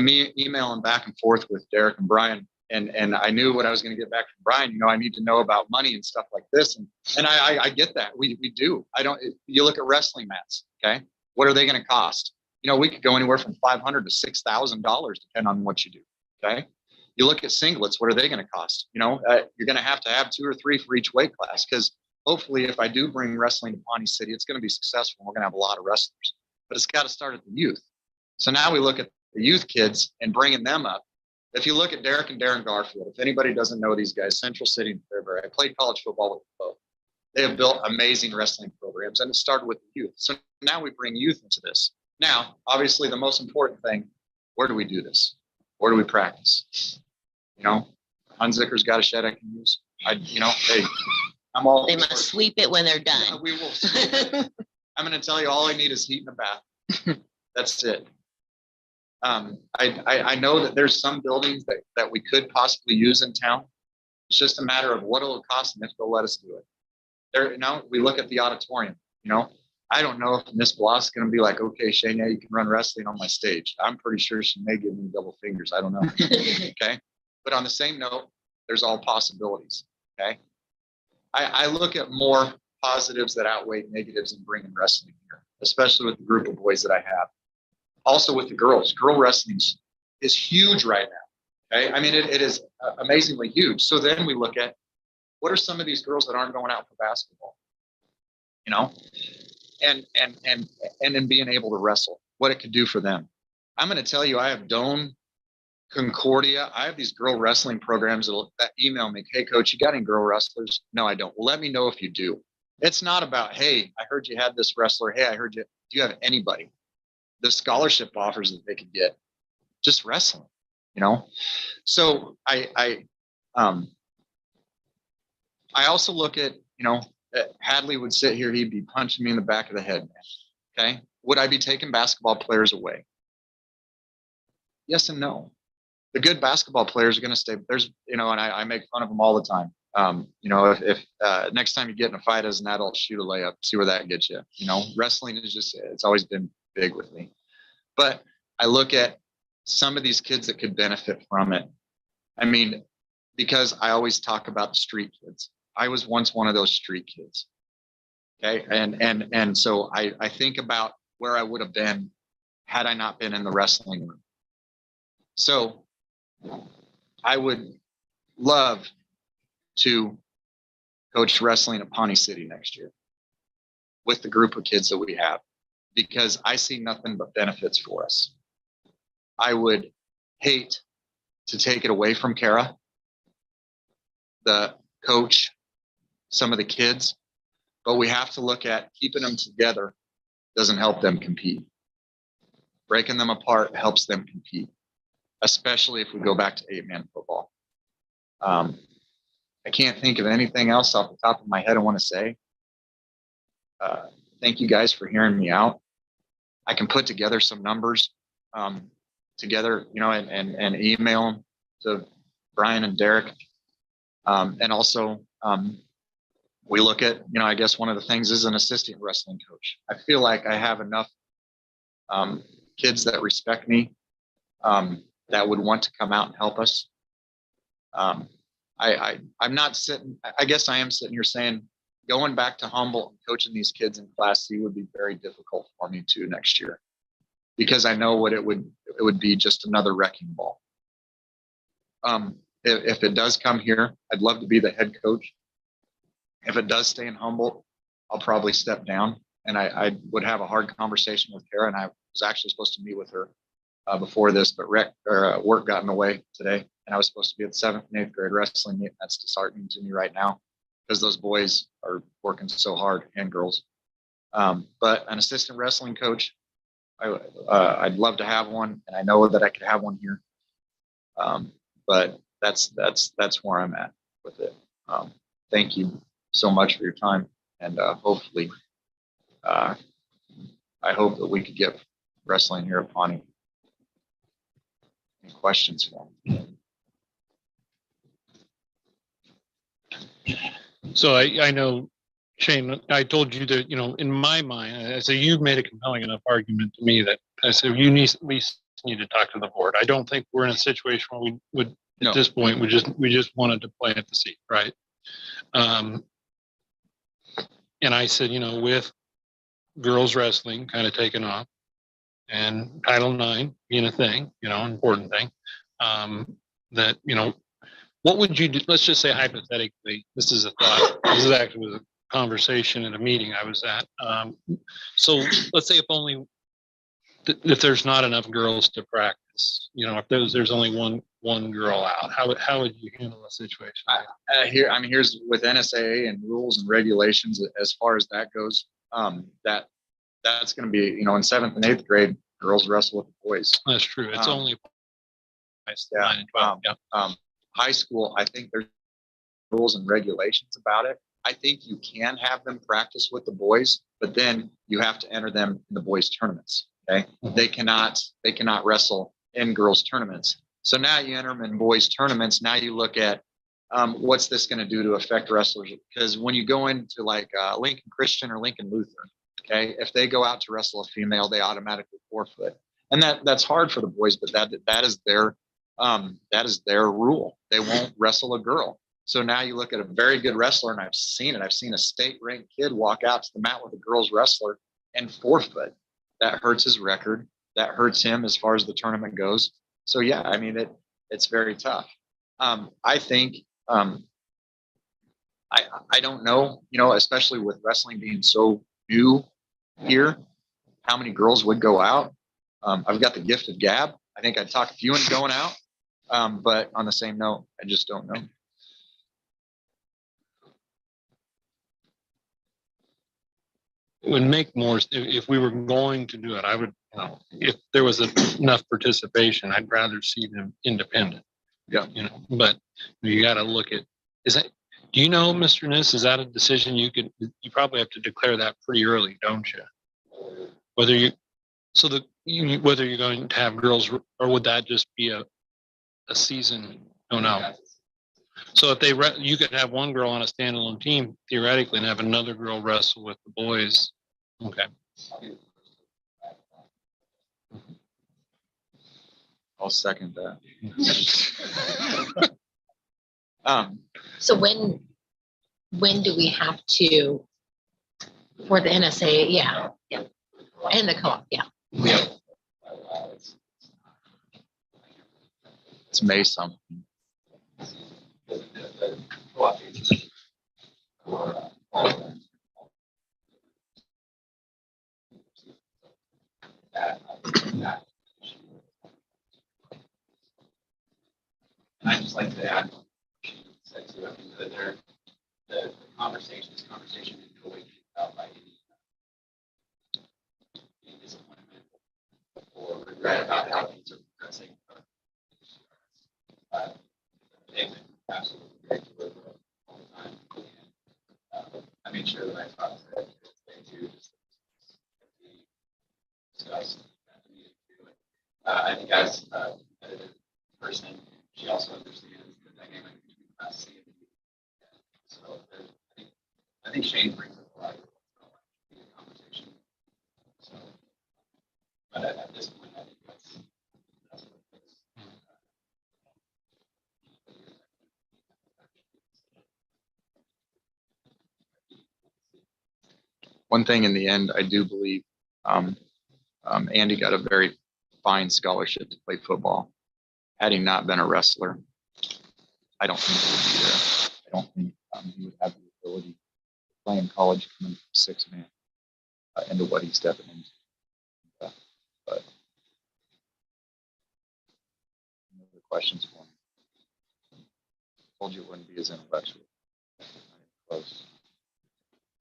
me emailing back and forth with Derek and Brian, and I knew what I was going to get back from Brian. I need to know about money and stuff like this. And I get that. We do. You look at wrestling mats. Okay. What are they going to cost? We could go anywhere from $500 to $6,000 depending on what you do. Okay. You look at singlets. What are they going to cost? You're going to have 2 or 3 for each weight class, because hopefully if I do bring wrestling to Pawnee City, it's going to be successful. We're going to have a lot of wrestlers, but it's got to start at the youth. So now we look at the youth kids and bringing them up. If you look at Derek and Darren Garfield, if anybody doesn't know these guys, Central City and Fairbury, I played college football with them both. They have built amazing wrestling programs, and it started with the youth. So now we bring youth into this. Now, obviously, the most important thing, where do we do this? Where do we practice? Unzicker's got a shed I can use. Hey, I'm all. They must sweep it when they're done. We will. I'm going to tell you, all I need is heat in a bath. That's it. I know that there's some buildings that we could possibly use in town. It's just a matter of what it'll cost and if they'll let us do it. We look at the auditorium. I don't know if Miss Bloss is going to be like, okay, Shane, you can run wrestling on my stage. I'm pretty sure she may give me double fingers. I don't know. Okay. But on the same note, there's all possibilities. Okay. I look at more positives that outweigh negatives in bringing wrestling here, especially with the group of boys that I have. Also with the girls, girl wrestling is huge right now. Okay. I mean, it is amazingly huge. So then we look at, what are some of these girls that aren't going out for basketball? And then being able to wrestle, what it could do for them. I'm going to tell you, I have Doan, Concordia. I have these girl wrestling programs that email me, hey coach, you got any girl wrestlers? No, I don't. Well, let me know if you do. It's not about, hey, I heard you had this wrestler. Hey, I heard you. Do you have anybody? The scholarship offers that they could get, just wrestling, So I also look at, Hadley would sit here, he'd be punching me in the back of the head. Okay. Would I be taking basketball players away? Yes and no. The good basketball players are going to stay. There's, and I make fun of them all the time. If next time you get in a fight as an adult, shoot a layup, see where that gets you. Wrestling is it's always been big with me. But I look at some of these kids that could benefit from it. I mean, because I always talk about the street kids. I was once one of those street kids. Okay. And so I think about where I would have been had I not been in the wrestling room. So I would love to coach wrestling at Pawnee City next year with the group of kids that we have, because I see nothing but benefits for us. I would hate to take it away from Kara, the coach, some of the kids, but we have to look at keeping them together doesn't help them compete. Breaking them apart helps them compete, especially if we go back to 8-man football. I can't think of anything else off the top of my head I want to say. Thank you guys for hearing me out. I can put together some numbers together, and email them to Brian and Derek. And also, we look at, I guess one of the things is an assistant wrestling coach. I feel like I have enough kids that respect me, that would want to come out and help us. I'm not sitting, I guess I am sitting here saying, going back to Humboldt and coaching these kids in Class C would be very difficult for me too next year, because I know what it would be, just another wrecking ball. If it does come here, I'd love to be the head coach. If it does stay in Humboldt, I'll probably step down, and I would have a hard conversation with Kara, and I was actually supposed to meet with her before this, but work got in the way today, and I was supposed to be at the 7th and 8th grade wrestling meet. That's disheartening to me right now because those boys are working so hard, and girls. But an assistant wrestling coach, I'd love to have one, and I know that I could have one here. But that's where I'm at with it. Thank you so much for your time, and hopefully, I hope that we could get wrestling here at Pawnee. Any questions for me? So I know, Shane, I told you that, in my mind, I said, you've made a compelling enough argument to me that I said, you need, at least need to talk to the board. I don't think we're in a situation where we would, No. at this point, we just wanted to play at the seat, right? And I said, with girls wrestling kind of taking off and Title IX being a thing, important thing, that, what would you do? Let's just say hypothetically, this is a thought. This is actually was a conversation at a meeting I was at. So let's say if there's not enough girls to practice, if there's only one girl out, how would you handle a situation? Here's with NSAA and rules and regulations as far as that goes. That's going to be, in 7th and 8th grade, girls wrestle with the boys. That's true. It's only 9 and 12. High school, I think there's rules and regulations about it. I think you can have them practice with the boys, but then you have to enter them in the boys tournaments. Okay. Mhm. They cannot wrestle in girls tournaments. So now you enter them in boys tournaments. Now you look at what's this going to do to affect wrestlers? Because when you go into like Lincoln Christian or Lincoln Lutheran, okay, if they go out to wrestle a female, they automatically forfeit, and that's hard for the boys. But that is their rule. They won't wrestle a girl. So now you look at a very good wrestler, and I've seen it. I've seen a state-ranked kid walk out to the mat with a girls wrestler and forfeit. That hurts his record. That hurts him as far as the tournament goes. So yeah, it's very tough. I think I don't know, especially with wrestling being so new here, how many girls would go out. I've got the gift of gab. I think I'd talk a few into going out. But on the same note, I just don't know. It would make more, if we were going to do it, I would, if there was enough participation, I'd rather see them independent. Yeah. But you got to look at, do you know, Mr. Niss, is that a decision you probably have to declare that pretty early, don't you? Whether you're going to have girls, or would that just be a season? Oh, no. So if you could have one girl on a standalone team theoretically and have another girl wrestle with the boys. Okay. I'll second that. So when do we have to, for the NSA? Yeah. And the co-op, yeah. It's May something. I'd just like to add, that the conversation in no way out by any disappointment or regret about how things are progressing. They've been absolutely great to work with all the time. And, I made sure that I talked to them today too, just discussed at the meeting too. I think as a competitive person, she also understands the dynamic between Class C and D. So I think Shane brings up a lot of conversation. So, but at this point, I think that's what it is. One thing in the end, I do believe Andy got a very fine scholarship to play football. Had he not been a wrestler, I don't think he would be there. I don't think he would have the ability playing college coming from 6-man into what he's stepping into. But any other questions for me? Told you it wouldn't be as intellectual. Close.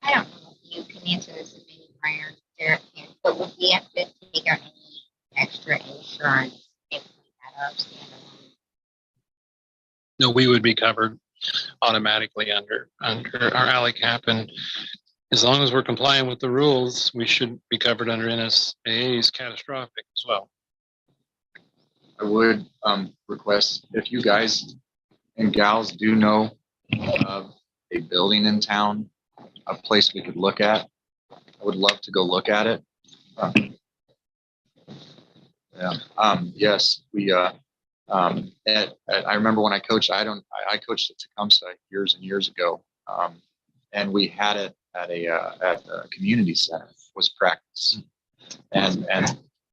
I don't know if you can answer this if any prior, Derek can, but would we have to take out any extra insurance if we had our standalone? No, we would be covered automatically under our alley cap, and as long as we're complying with the rules, we should be covered under NSAA's catastrophic as well. I would request if you guys and gals do know of a building in town, a place we could look at, I would love to go look at it. Yes, we I remember when I coached, I coached at Tecumseh years and years ago. And we had it at a community center was practice. And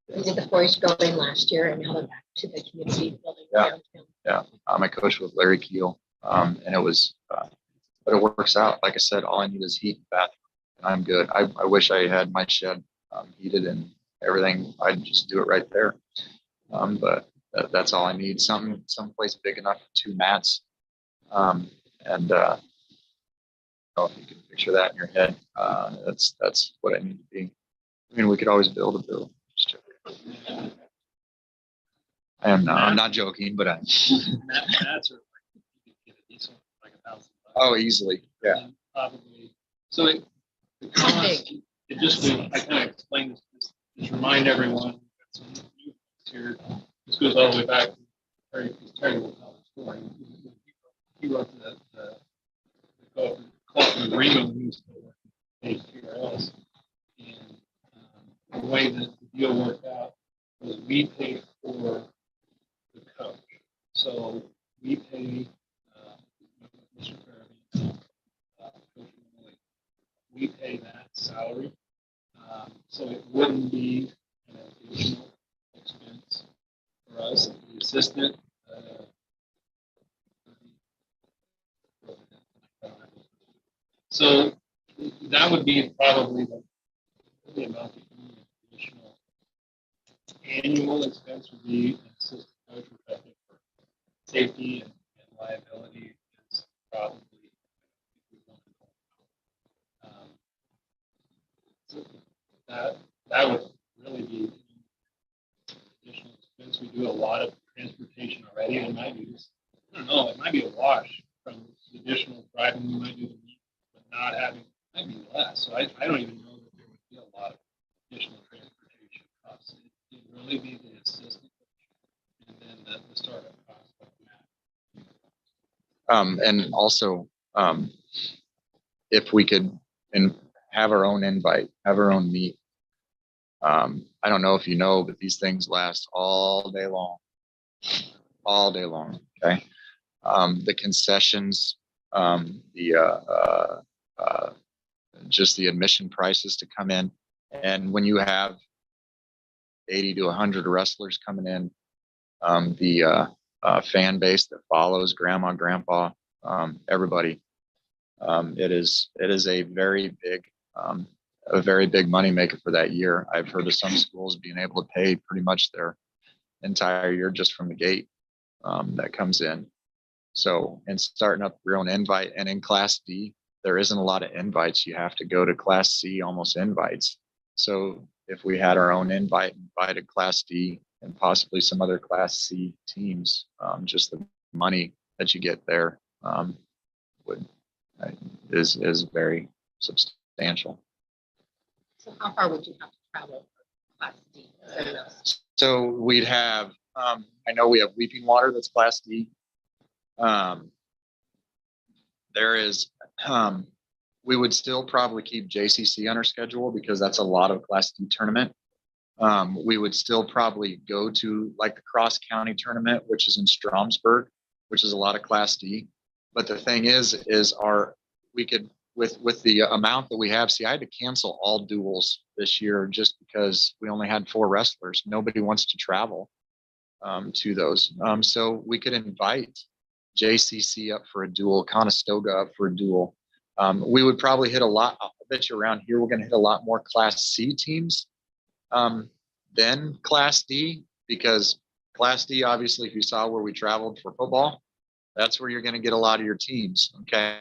We did the 4-H building last year and now they're back to the community building. Yeah. downtown. I coached with Larry Keel. And it was, but it works out. Like I said, all I need is heat and bathroom and I'm good. I wish I had my shed heated and everything. I'd just do it right there. But that's all I need. Someplace big enough for 2 mats. I don't know if you can picture that in your head. That's what I need to be. I mean, we could always build a bill. I'm not joking, but That's like $1,000. oh, easily. Yeah. Probably. So the cost, it just, I kind of explained this, just remind everyone, some new folks here, this goes all the way back to Terry will tell the story. He wrote the collective agreement when he was still working at KRS. And the way that the deal worked out was we paid for the coach. So we pay Mr. Fairby, Coach Malloy, we pay that salary. So it wouldn't be an additional expense for us. The assistant, so that would be probably the amount of additional annual expense would be an assistant coach, which I think for safety and liability is probably so that would really be additional expense. We do a lot of transportation already. It might be just, I don't know, it might be a wash from the additional driving we might do to meet, but not having, it might be less. So I don't even know that there would be a lot of additional transportation costs. It would really be the assistant and then the startup cost of that. And also, if we could have our own invite, have our own meet. I don't know if you know, but these things last all day long. Okay. The concessions, just the admission prices to come in. And when you have 80 to 100 wrestlers coming in, the fan base that follows grandma, grandpa, everybody, it is a very big moneymaker for that year. I've heard of some schools being able to pay pretty much their entire year just from the gate that comes in. So, and starting up your own invite, and in Class D, there isn't a lot of invites. You have to go to Class C, almost invites. So if we had our own invited Class D and possibly some other Class C teams, just the money that you get there is very substantial. So how far would you have to travel for Class D? So we'd have, I know we have Weeping Water that's Class D. There is, we would still probably keep JCC on our schedule because that's a lot of Class D tournament. We would still probably go to like the Cross County tournament, which is in Stromsburg, which is a lot of Class D. But the thing is we could, with the amount that we have, see, I had to cancel all duels this year just because we only had 4 wrestlers. Nobody wants to travel to those. So we could invite JCC up for a duel, Conestoga up for a duel. We would probably hit a lot. I bet you around here we're going to hit a lot more Class C teams than Class D, because Class D, obviously, if you saw where we traveled for football, that's where you're going to get a lot of your teams. Okay.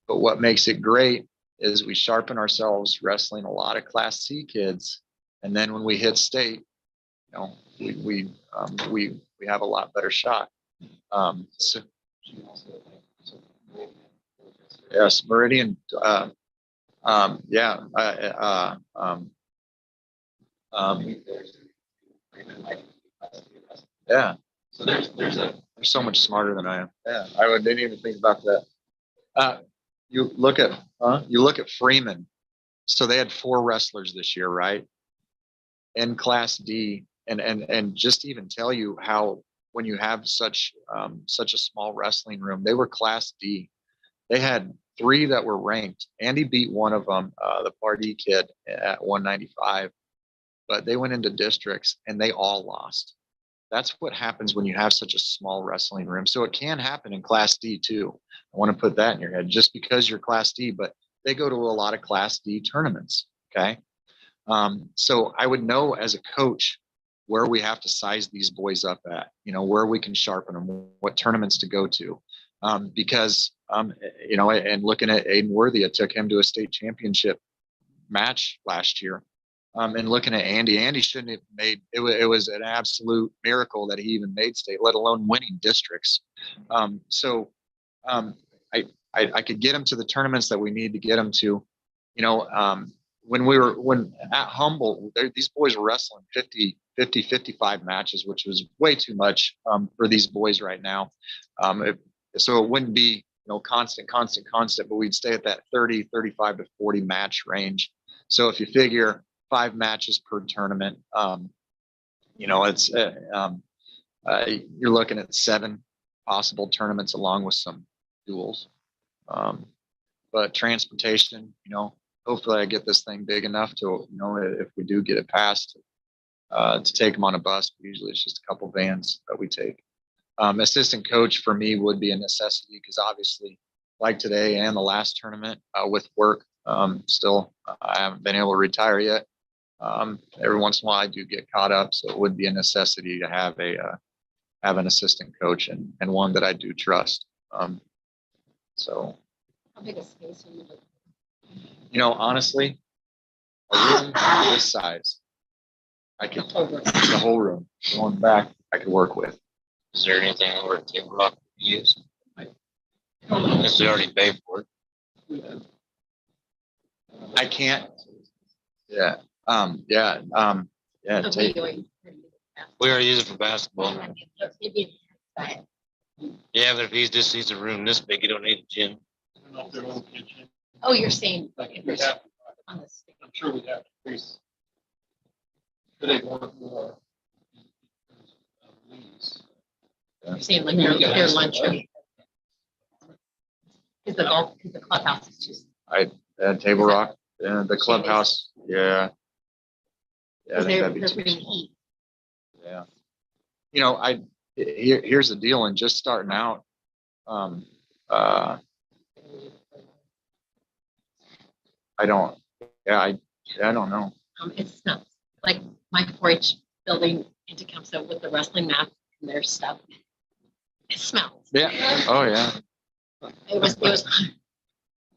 But what makes it great is we sharpen ourselves wrestling a lot of Class C kids. And then when we hit state, you know, we have a lot better shot. So, yes, Meridian. Yeah. Yeah. So they're so much smarter than I am. Yeah, didn't even think about that. You look at Freeman. So they had 4 wrestlers this year, right? In Class D, and just to even tell you how when you have such a small wrestling room, they were Class D. They had 3 that were ranked. Andy beat one of them, the Pardee kid, at 195, but they went into districts and they all lost. That's what happens when you have such a small wrestling room. So it can happen in Class D too. I want to put that in your head, just because you're Class D, but they go to a lot of Class D tournaments. Okay. So I would know as a coach where we have to size these boys up at, you know, where we can sharpen them, what tournaments to go to. Because, you know, and looking at Aiden Worthy, it took him to a state championship match last year. And looking at Andy shouldn't have made it. It was an absolute miracle that he even made state, let alone winning districts. So I could get him to the tournaments that we need to get him to. You know, when at Humboldt, these boys were wrestling 55 matches, which was way too much for these boys right now. So it wouldn't be, you know, constant, but we'd stay at that 30, 35 to 40 match range. So if you figure 5 matches per tournament, you know, it's you're looking at 7 possible tournaments along with some duels. But transportation, you know, hopefully I get this thing big enough to, you know, if we do get it passed, to take them on a bus. Usually it's just a couple vans that we take. Assistant coach for me would be a necessity, because obviously, like today and the last tournament, with work, still I haven't been able to retire yet. Every once in a while I do get caught up, so it would be a necessity to have an assistant coach, and one that I do trust. So, How big a space are you looking? you know, honestly, a room this size, I could, the whole room going back, I could work with. Is there anything over at Table Rock you use? Since they already paid for it. I can't. Yeah. Yeah. Okay, We already use it for basketball. maybe- Yeah, but if he just sees a room this big, you don't need a gym. I don't know if their own kitchen, Oh, you're saying. like if we have, On the stick. I'm sure we'd have to increase. But they want more. Lease. You're saying like their lunchroom. Because the clubhouse is just. At Table Rock, the clubhouse. Yeah. Yeah, I think that'd be They're too bringing small. heat. Yeah. You know, here's the deal, and just starting out, I don't know. It's not like my 4-H building in Tecumseh with the wrestling mat and their stuff. It smells. Yeah. Oh yeah. It was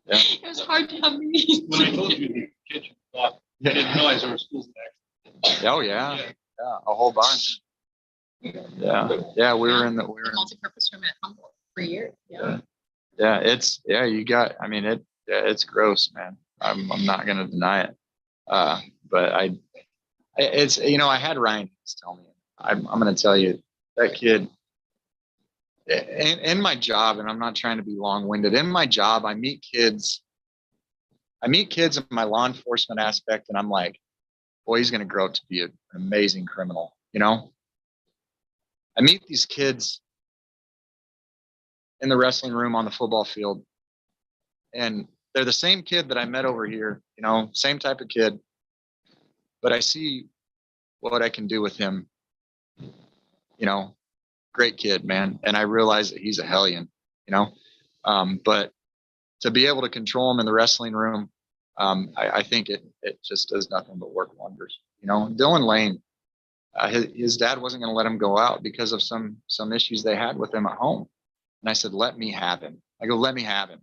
Yeah. it was hard to have meetings. When I told you the kitchen, I didn't realize there were schools next. Oh yeah. Yeah. A whole bunch. Yeah. Yeah. We were in. The multi-purpose room at Humboldt for years. Yeah. Yeah. It's gross, man. I'm not gonna deny it. But it's, you know, I had Ryan tell me, I'm gonna tell you, that kid, in my job, and I'm not trying to be long-winded, in my job, I meet kids in my law enforcement aspect, and I'm like, boy, he's gonna grow up to be an amazing criminal, you know? I meet these kids in the wrestling room on the football field, and they're the same kid that I met over here, you know, same type of kid, but I see what I can do with him, you know, great kid, man. And I realize that he's a hellion, you know, but to be able to control him in the wrestling room, I think it just does nothing but work wonders. You know, Dylan Lane, his dad wasn't going to let him go out because of some issues they had with him at home. And I said, let me have him. I go, let me have him.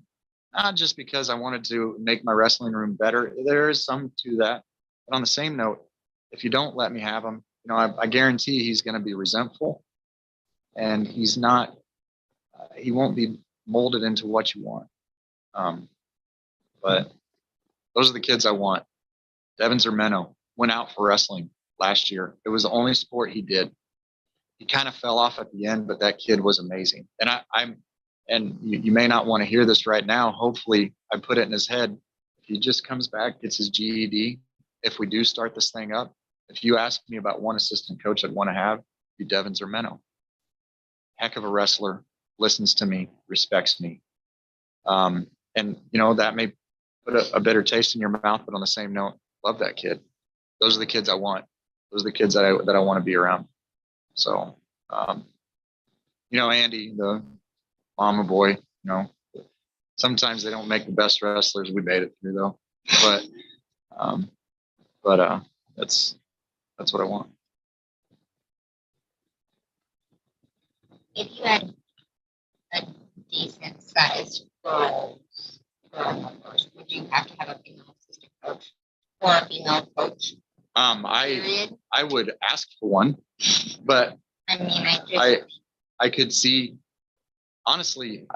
Not just because I wanted to make my wrestling room better. There is some to that. But on the same note, if you don't let me have him, you know, I guarantee he's going to be resentful, and he's not, he won't be molded into what you want. But those are the kids I want. Devin Zermeno went out for wrestling last year. It was the only sport he did. He kind of fell off at the end, but that kid was amazing. And you may not want to hear this right now. Hopefully I put it in his head. If he just comes back, gets his GED, if we do start this thing up, if you ask me about one assistant coach I'd want to have, be Devin Zermeno. Heck of a wrestler, listens to me, respects me. And you know, that may put a bitter taste in your mouth, but on the same note, love that kid. Those are the kids I want. Those are the kids that I want to be around. So, you know, Andy, the mama boy, you know, sometimes they don't make the best wrestlers. We made it through though, but that's what I want. If you had a decent sized girl numbers, would you have to have a female assistant coach or a female coach? Period? I would ask for one, but I mean, I could see, honestly,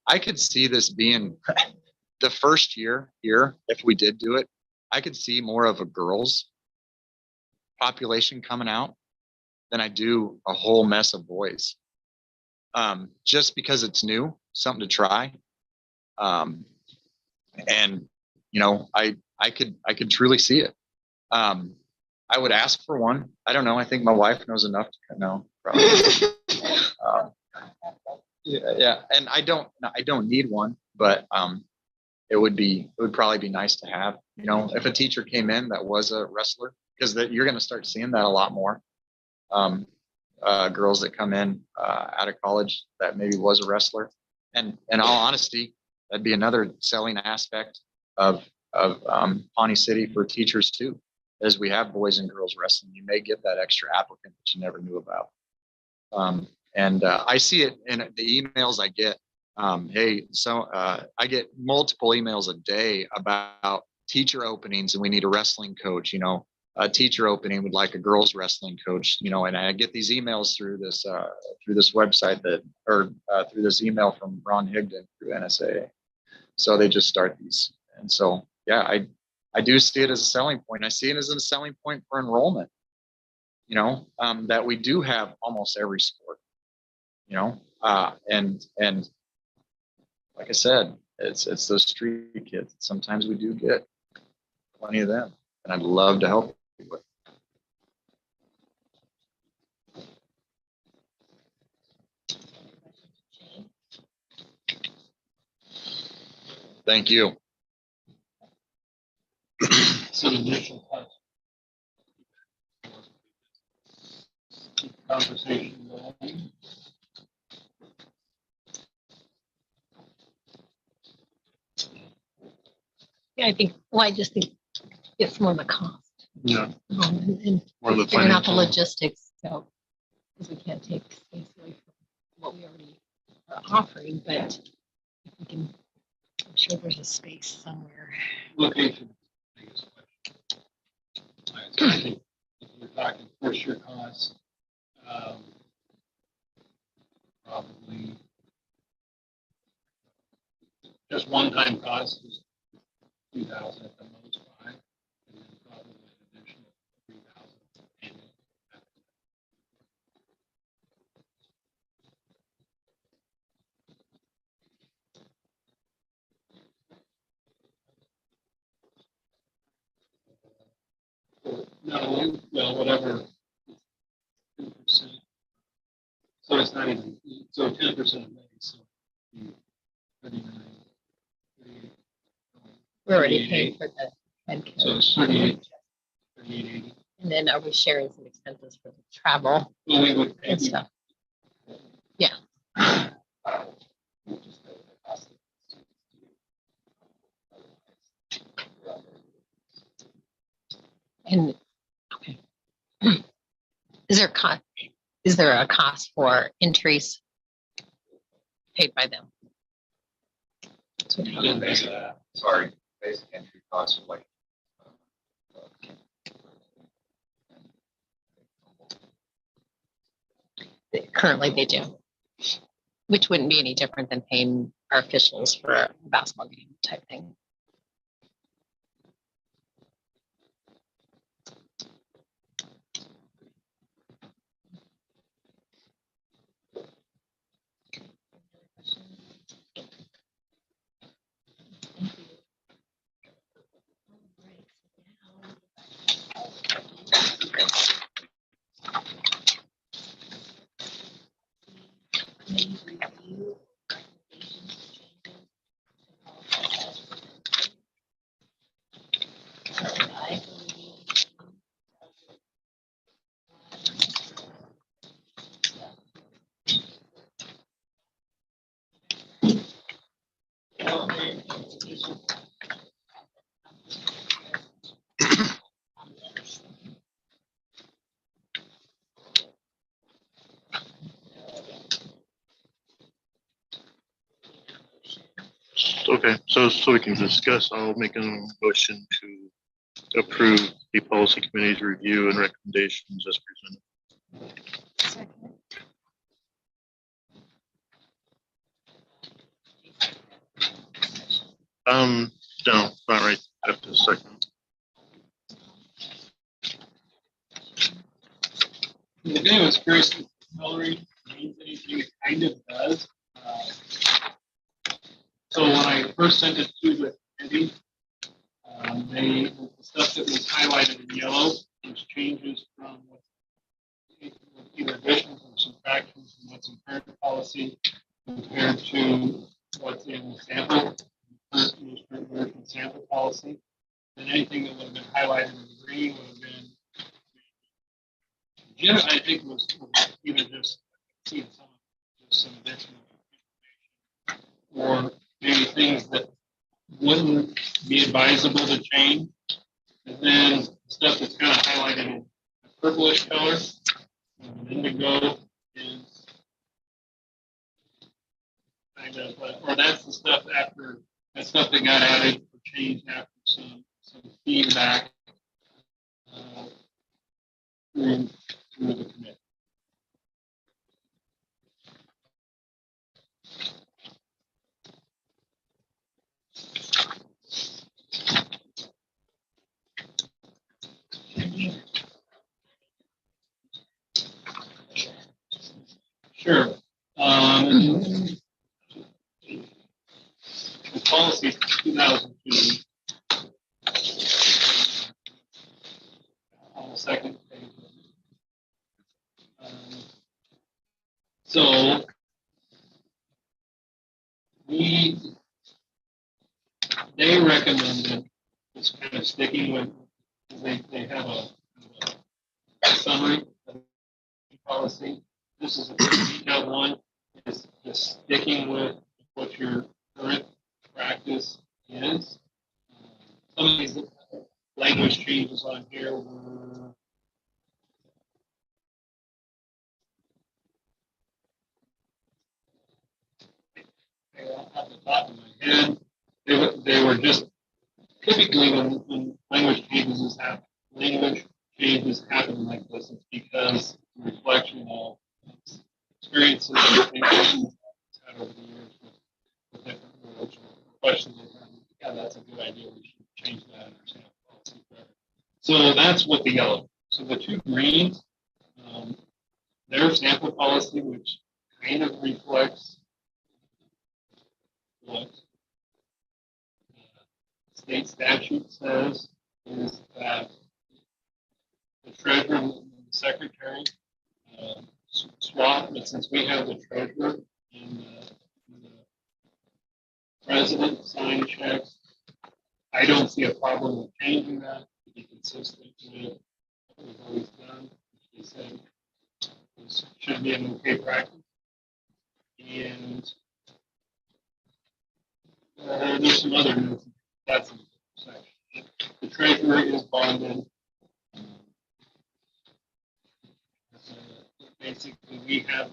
I could see this being the first year here. If we did do it, I could see more of a girls population coming out than I do a whole mess of boys. Just because it's new, something to try. And you know, I could truly see it. I would ask for one. I don't know. I think my wife knows enough to know. Probably. Yeah. And I don't need one, but it would probably be nice to have. You know, if a teacher came in that was a wrestler, because you're going to start seeing that a lot more. Girls that come in out of college that maybe was a wrestler, and in all honesty, that'd be another selling aspect of Pawnee City for teachers too. As we have boys and girls wrestling, you may get that extra applicant that you never knew about. And I see it in the emails I get. Hey, so I get multiple emails a day about teacher openings, and we need a wrestling coach. You know, a teacher opening would like a girls wrestling coach. You know, and I get these emails through this website through this email from Ron Higdon through NSAA. So they just start these, and so yeah, I do see it as a selling point. I see it as a selling point for enrollment. You know, that we do have almost every sport. You know, and like I said, it's those street kids. Sometimes we do get plenty of them, and I'd love to help you with. Thank you. So the initial conversation going. Yeah, I just think it's more the cost. Yeah. And More of the figuring out the financial. logistics, so, because we can't take space away from what we already are offering, but if we can, I'm sure there's a space somewhere. Location. is the biggest question. So I think if we're talking first year costs, probably just one-time cost is 2,000 at the most, 5, and then probably an additional 3,000 annually. No, well, whatever. 10%. So it's not even, so 10% of that is 39. We're already paying for the head So count. it's 3880. And then are we sharing some expenses for the travel Well, we would pay. and stuff? Yeah. And, okay. Is there a cost for entries paid by them? Sorry, basic entry costs are like. Currently they do, which wouldn't be any different than paying our officials for a basketball game type thing. Okay, so we can discuss, I'll make a motion to approve the policy committee's review and recommendations as presented. No, not right after the second. Okay, I was curious if coloring means anything. It kind of does. So when I first sent it to the committee, the stuff that was highlighted in yellow was changes from either additions or subtractions from what's in current policy compared to what's in sample, current version sample policy. And anything that would have been highlighted in the green would have been, I think was either just seeing some additional information or maybe things that wouldn't be advisable to change. And then stuff that's kind of highlighted in a purplish color, and indigo is kind of, or that's the stuff after, that stuff that got added or changed after some feedback through the committee. Sure. The policy is 2002. On the second page. So they recommended just kind of sticking with, they have a summary of the policy. This is a pretty detailed one. Is just sticking with what your current practice is. Some of these language changes on here were off the top of my head. They were just typically when language changes happen like this, it's because reflection of experiences and things had over the years with different words or questions they've had. Yeah, that's a good idea. We should change that in our sample policy forever. So that's what the yellow. So the two greens, their sample policy, which kind of reflects what state statute says, is that the treasurer and the secretary swap, but since we have the treasurer and the president sign checks, I don't see a problem with changing that to be consistent with what we've always done. They said this should be an okay practice. And there's some other notes. That's the treasurer is bonded. basically we have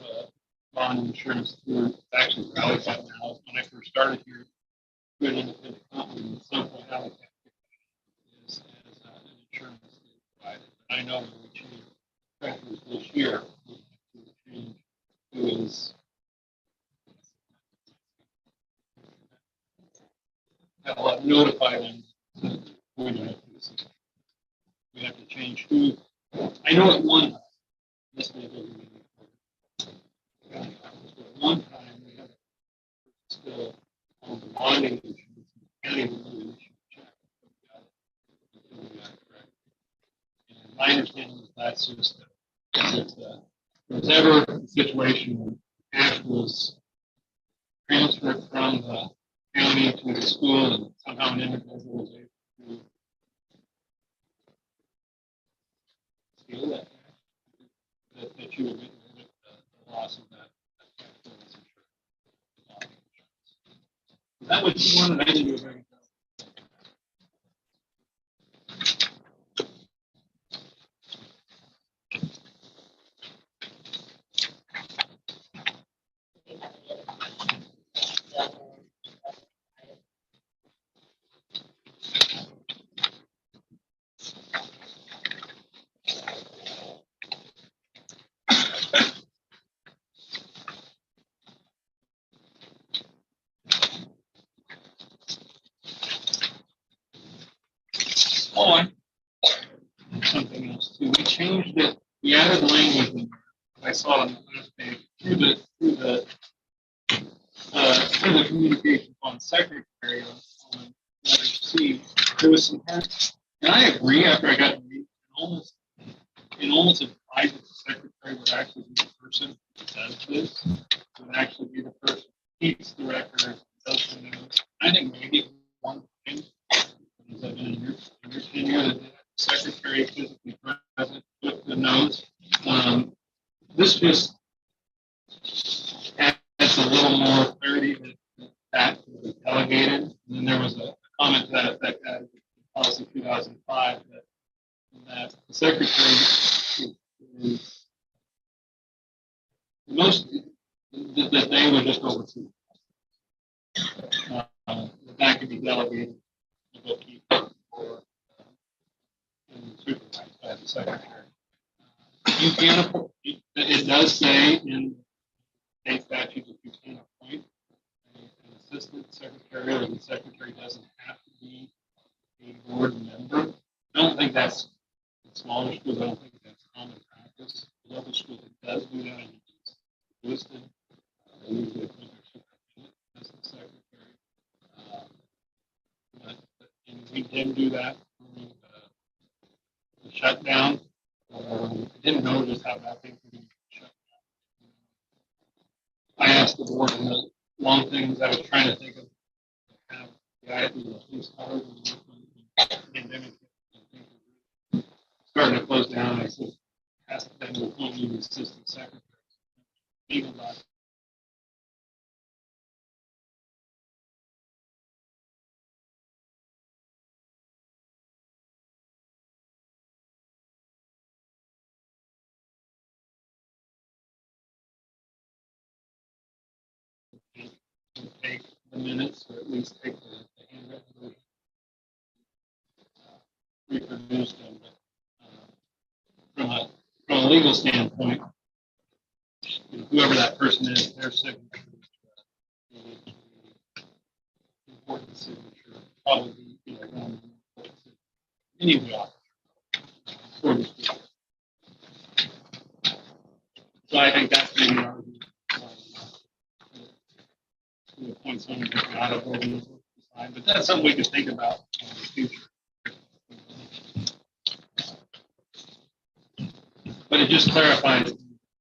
a bond insurance through, it's actually for Habitat now. When I first started here, we're an independent company, and some point Habitat is as an insurance provider. I know when we change tractors this year, we have to change who is I'll notify them that we have to change who. I know at one time, this may be one time we had still on the bonding insurance, the county would do an issue check. Until we got it correct. And my understanding is that's just if there's ever a situation where cash was transferred from the county to the school and somehow an individual was able to steal that cash, that you would get the loss of that. Is that what you wanted? I didn't do a very good job. Oh, something else too. We changed it. We added language in there. I saw on the last page through the communication on secretary on letter C. There was some, and I agree. After I got to read, it almost implies that the secretary would actually be the person who does this. Would actually be the person who keeps the record, does the notes. I think maybe one thing. Has that been in your tenure that the secretary physically present with the notes? This just adds a little more clarity that was delegated. And then there was a comment to that effect that in policy 2005 that the secretary is most that they would just oversee. That could be delegated. Bookkeeper or supervised by the secretary. You can appoint, it does say in state statute that you can appoint an assistant secretary, or the secretary doesn't have to be a board member. I don't think that's in smaller schools. I don't think that's common practice. In other schools, it does do that, and it's listed. They usually appoint their superintendent as the secretary. And we did do that during the shutdown. I didn't know just how that thing could be shut down. I asked the board one of the long things I was trying to think of. Kind of the guy who was police cars and the pandemic starting to close down. I said, has to be the only assistant secretary. Even about take the minutes, or at least take the handwritten version, reproduce them. But from a legal standpoint, whoever that person is, their signature is important signature, probably one of the important signatures. Any of the officers. So I think that's maybe our argument. To appoint someone who's not a board member, but that's something we could think about in the future. But it just clarifies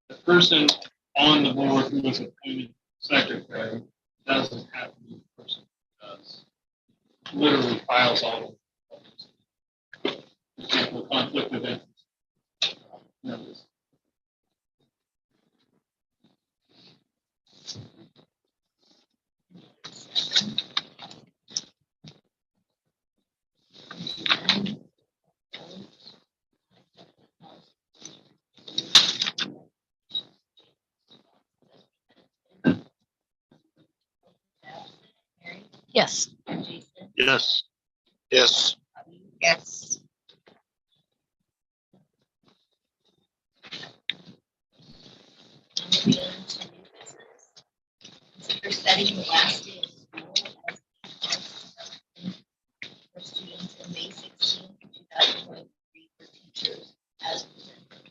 the person on the board who was appointed secretary doesn't have to be the person who does literally files all of it. For example, conflict of interest. Notice. Yes. Jason, Yes. Yes. Yes. moving on to new business. Consider setting the last day of school as for students in May 16, 2023 for teachers as presented.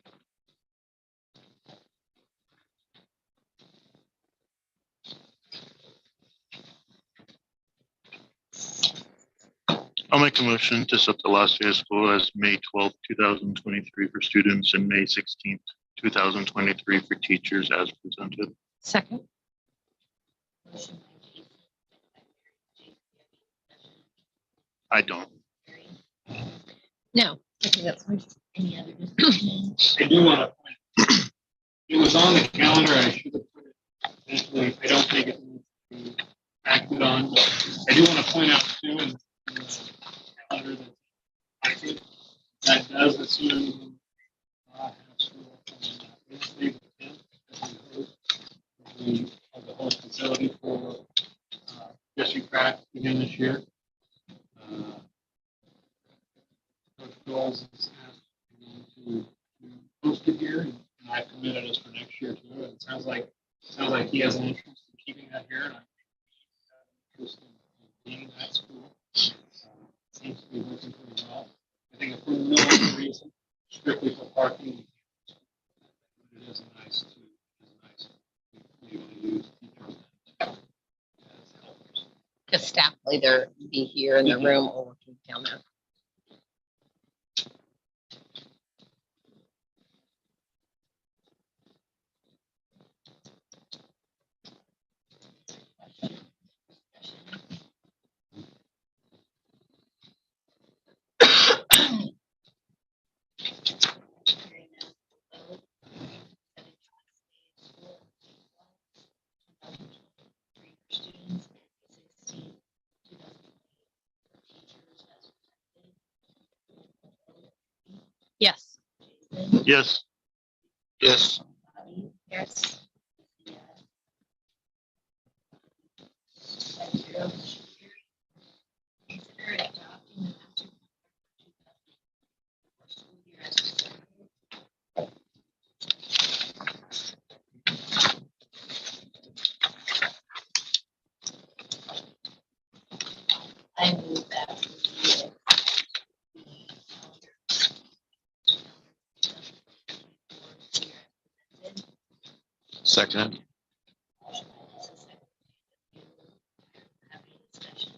I'll make a motion to set the last day of school as May 12th, 2023 for students and May 16th, 2023 for teachers as presented. Second. Motion by Jason. second by Mary. Jason, I don't. do you have any discussion? No. I think that's fine. Any other discussion? I do want to point, it was on the calendar, I should have put it, eventually, I don't think it needs to be acted on, but I do want to point out too, in the calendar that I think that does assume have school on Wednesday the 10th, as we have the host facility for district track again this year. Coach Goals is asked to host it here, and I've committed us for next year too. And it sounds like he has an interest in keeping that here, and I think he's interested in being in that school. Seems to be working pretty well. I think if for no other reason, strictly for parking, it is nice to be able to use teachers as helpers. Because staff will either be here in the room or working down there. Hearing none, vote. Setting the last day of school at May 12, 2023 for students and May 16, 2023 for teachers as presented. Yes. Jason, Yes. Yes. Bobby, Yes. yes. 5-0, motion carried. Consider adopting the master plan for 2024 school year as presented. I move that we Second. motion by Lisa, second by David. Have any discussion?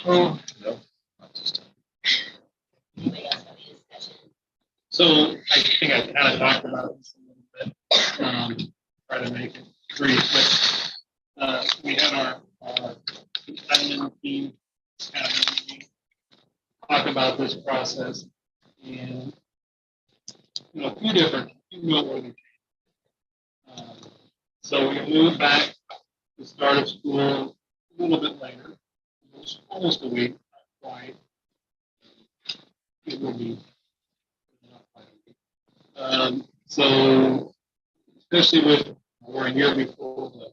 Oh, no. Not this time. Anybody else have any discussion? So I think I kind of talked about this a little bit, try to make it brief, but we had our admin team kind of meeting, talk about this process and, a few different, noteworthy changes. So we moved back the start of school a little bit later, almost a week, not quite. It will be not quite a week. So especially with, we're a year before the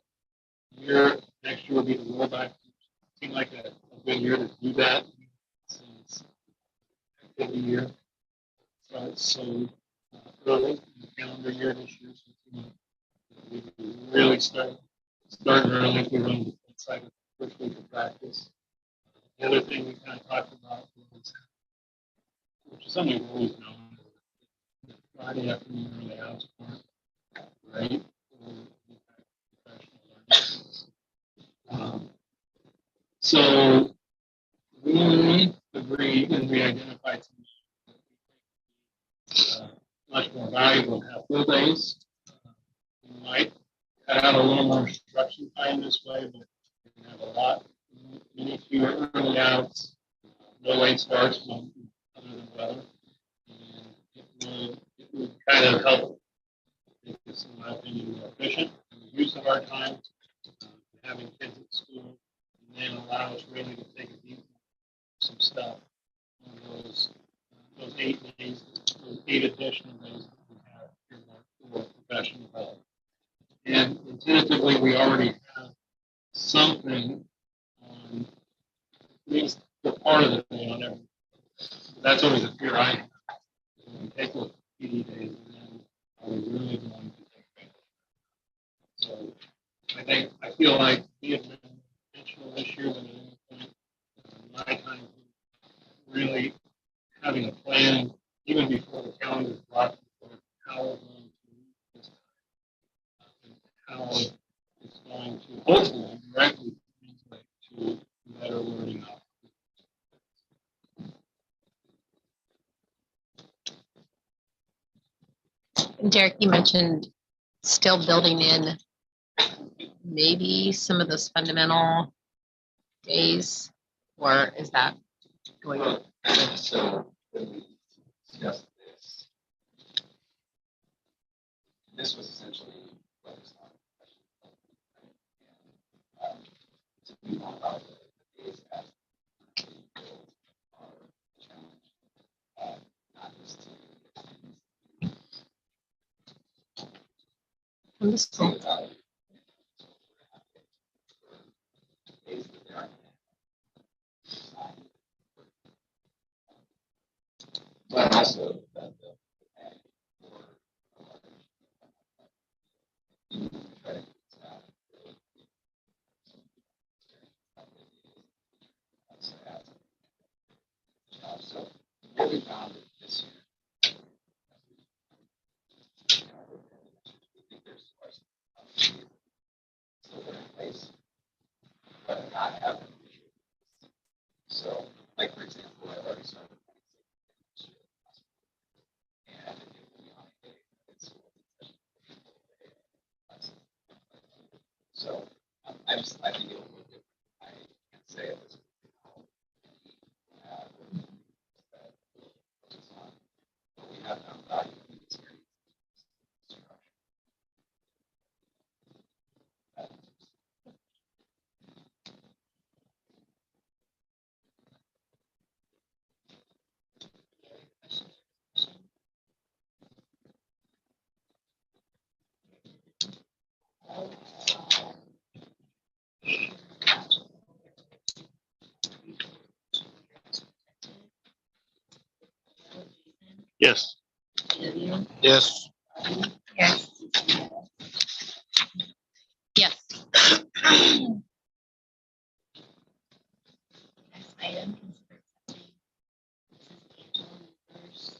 year, next year will be the rollback. Seemed like a good year to do that since every year. So early in the calendar year this year, so we really start early if we're going to inside of the first week of practice. The other thing we kind of talked about was, which is something we've always known, Friday afternoon early hours part, right? So we agreed and we identified some much more valuable to have full days. We might cut out a little more instruction time this way, but we can have a lot, many fewer early outs, no late starts, other than weather. And it would kind of help make this, in my opinion, more efficient in the use of our time, having kids at school, and then allow us really to take a deep some stuff on those 8 days, those 8 additional days that we have earmarked for professional development. And tentatively, we already have something least the part of the thing on there. That's always a fear I have. We take those PD days and then are we really going to take them? So I feel like we have been intentional this year than anything. My time really having a plan, even before the calendar is brought, forth, how we're going to use this time, and how it's going to hopefully directly translate to better learning outcomes. Derek, you mentioned still building in maybe some of those fundamental days, or is that going on? So when we discussed this, this was essentially focused on to be more about the days as our challenge, not just to From the school. think about it. Days that there aren't. But also that so what we found this year. We think there's still in place, but not have them. So, like for example, I already started. And it will be on a day that it's so I think it will look different. I can't say it was. But we have found value in this area. Yes. Yes. Yes. Yes. Next item, consider accepting Mrs. Angela Miller's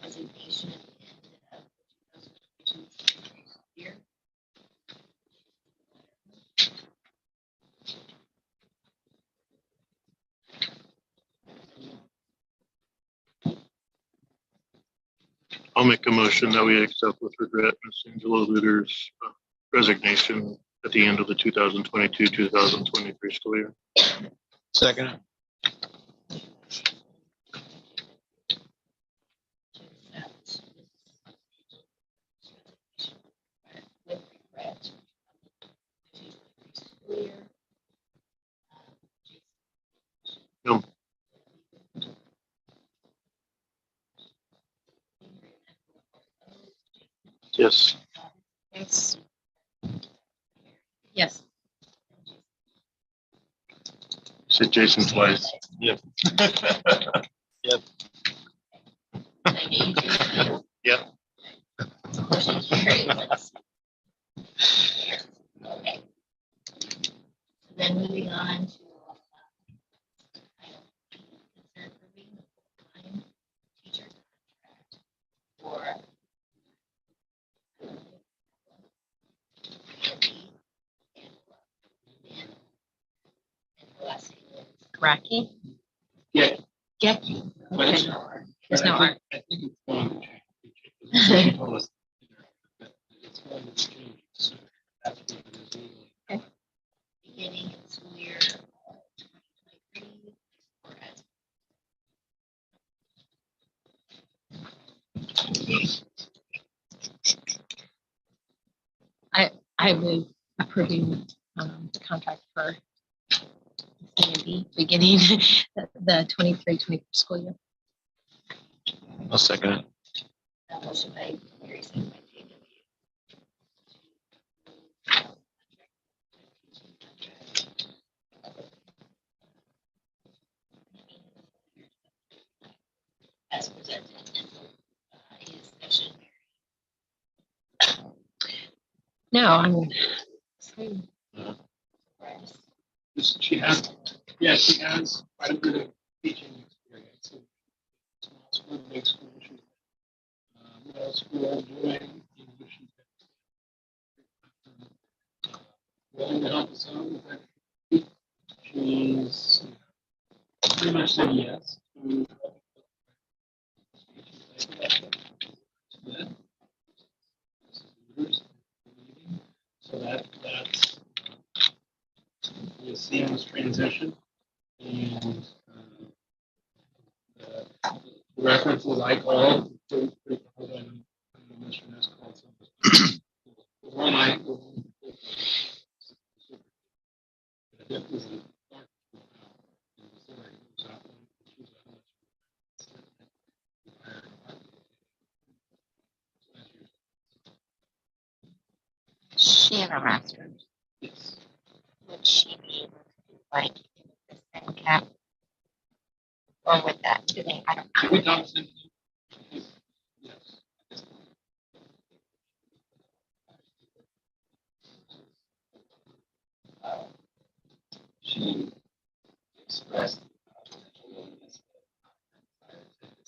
resignation at the end of the 2022 year. I'll make a motion that we accept with regret Ms. Angela Lutter's resignation at the end of the 2022-2023 school year. Second. To accept with regret. School year. No. Yes. Yes. Yes. Said Jason twice. Yep. Yep. Yep. Motion carried. Okay. Then moving on to item B, consider approving the full-time teacher contract for Graki? Yeah. Geki. But it's Okay. not. There's no art. I think it's going to change. They told us that it's going to change soon. That's what it is legally. beginning of school year 2023. I move approving the contract for CMB beginning the 23-24 school year. I'll second it. Motion by Mary, second by JW. as presented. Is session. No, I'm. She has, yeah, she has quite a bit of teaching experience. In small school, big school, she's middle school doing English. Willing to help us out with that. She's pretty much said yes. So that's the seamless transition. And the references I called. Mr. Ness called some. The one I. She had a master's. Yes. Would she be able to do like the same cap? Or with that, do they, I don't Can we talk to them? Yes. She expressed potential willingness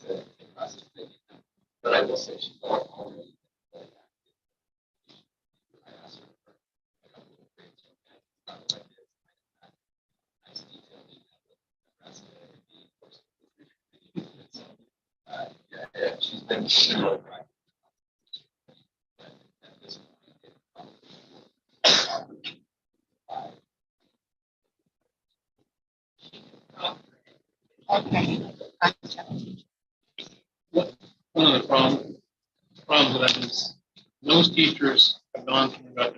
to process it. But I will say she's already really active. I asked her for a couple of grades from that. Like this. Nice detailed email with Nebraska and the course of the so, yeah, she's been really bright. But at this point, it Okay. Gotcha. One of the problems with that is most teachers have gone through that.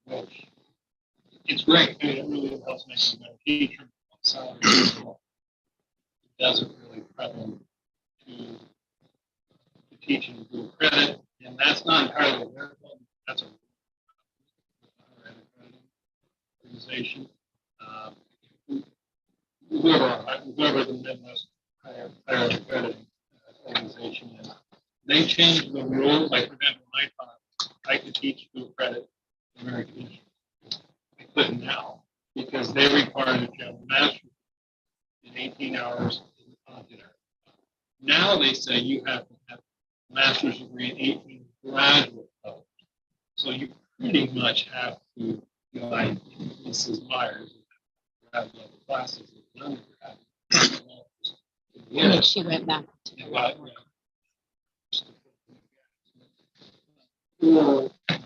Which it's great. I mean, it really helps make a better teacher. Salary it doesn't really prep them to teaching dual credit, and that's not entirely their fault. That's a organization. Whoever the Midwest higher accrediting organization is, they changed the rules. Like for example, when I taught, I could teach dual credit American history. I couldn't now because they require that you have a master's in 18 hours in the content area. Now they say you have to have a master's degree in 18 graduate levels. So you pretty much have to, you know, like Mrs. Myers, grad level classes as an undergrad. Yeah, she went back. Yeah, well, yeah.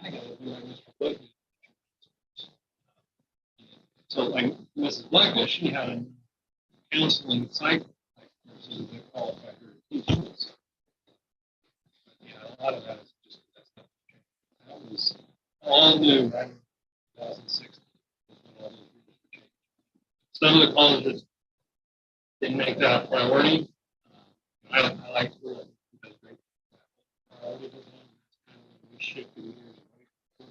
I gotta do like Mr. Blakely. So like Mrs. Blakely, she had a counseling cycle, like nurses that qualify her to teach this. Yeah, a lot of that is just that's not that was all new right in 2006. Some of the colleges didn't make that a priority. I like to do it. That's great. Priority to them, that's kind of when we shifted years away from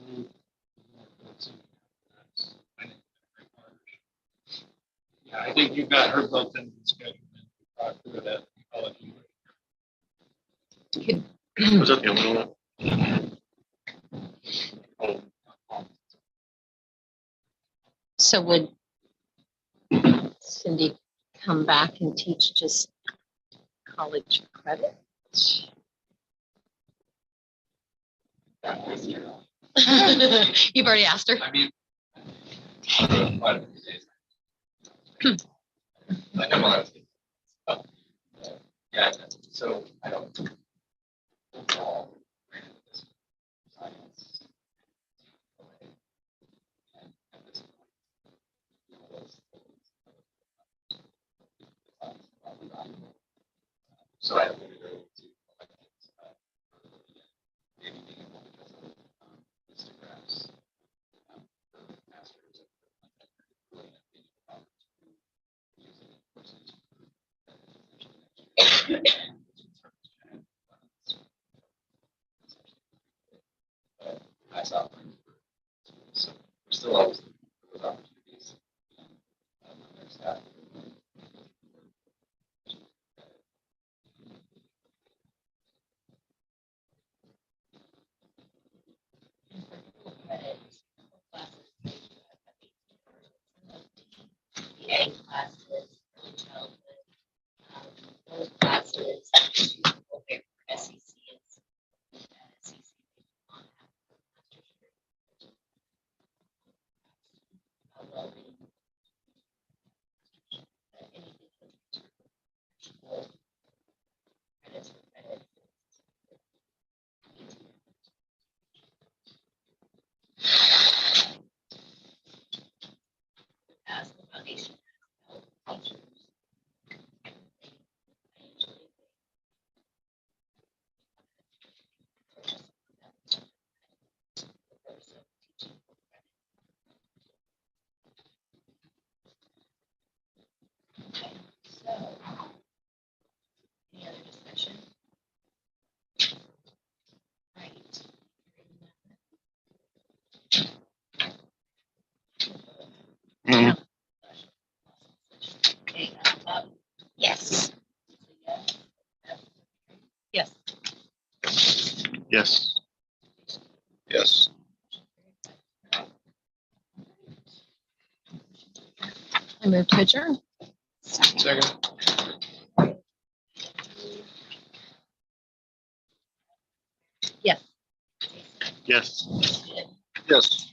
more towards some. That's, I think, a great partnership. Yeah, I think you've got her built into the schedule and we talked through that college. Was that the only one? Oh, So would Cindy come back and teach just college credit? You've already asked her. I mean, quite a few days. I know what I was thinking. Yeah, so I don't. Overall, this science. And at this point, so I have to go to maybe being able to just Instagrams for masters really being able to use it in courses. I saw so we're still always looking for those opportunities. Their staff. Yes. Yes. I move to adjourn. Second. Yes. Yes. Yes.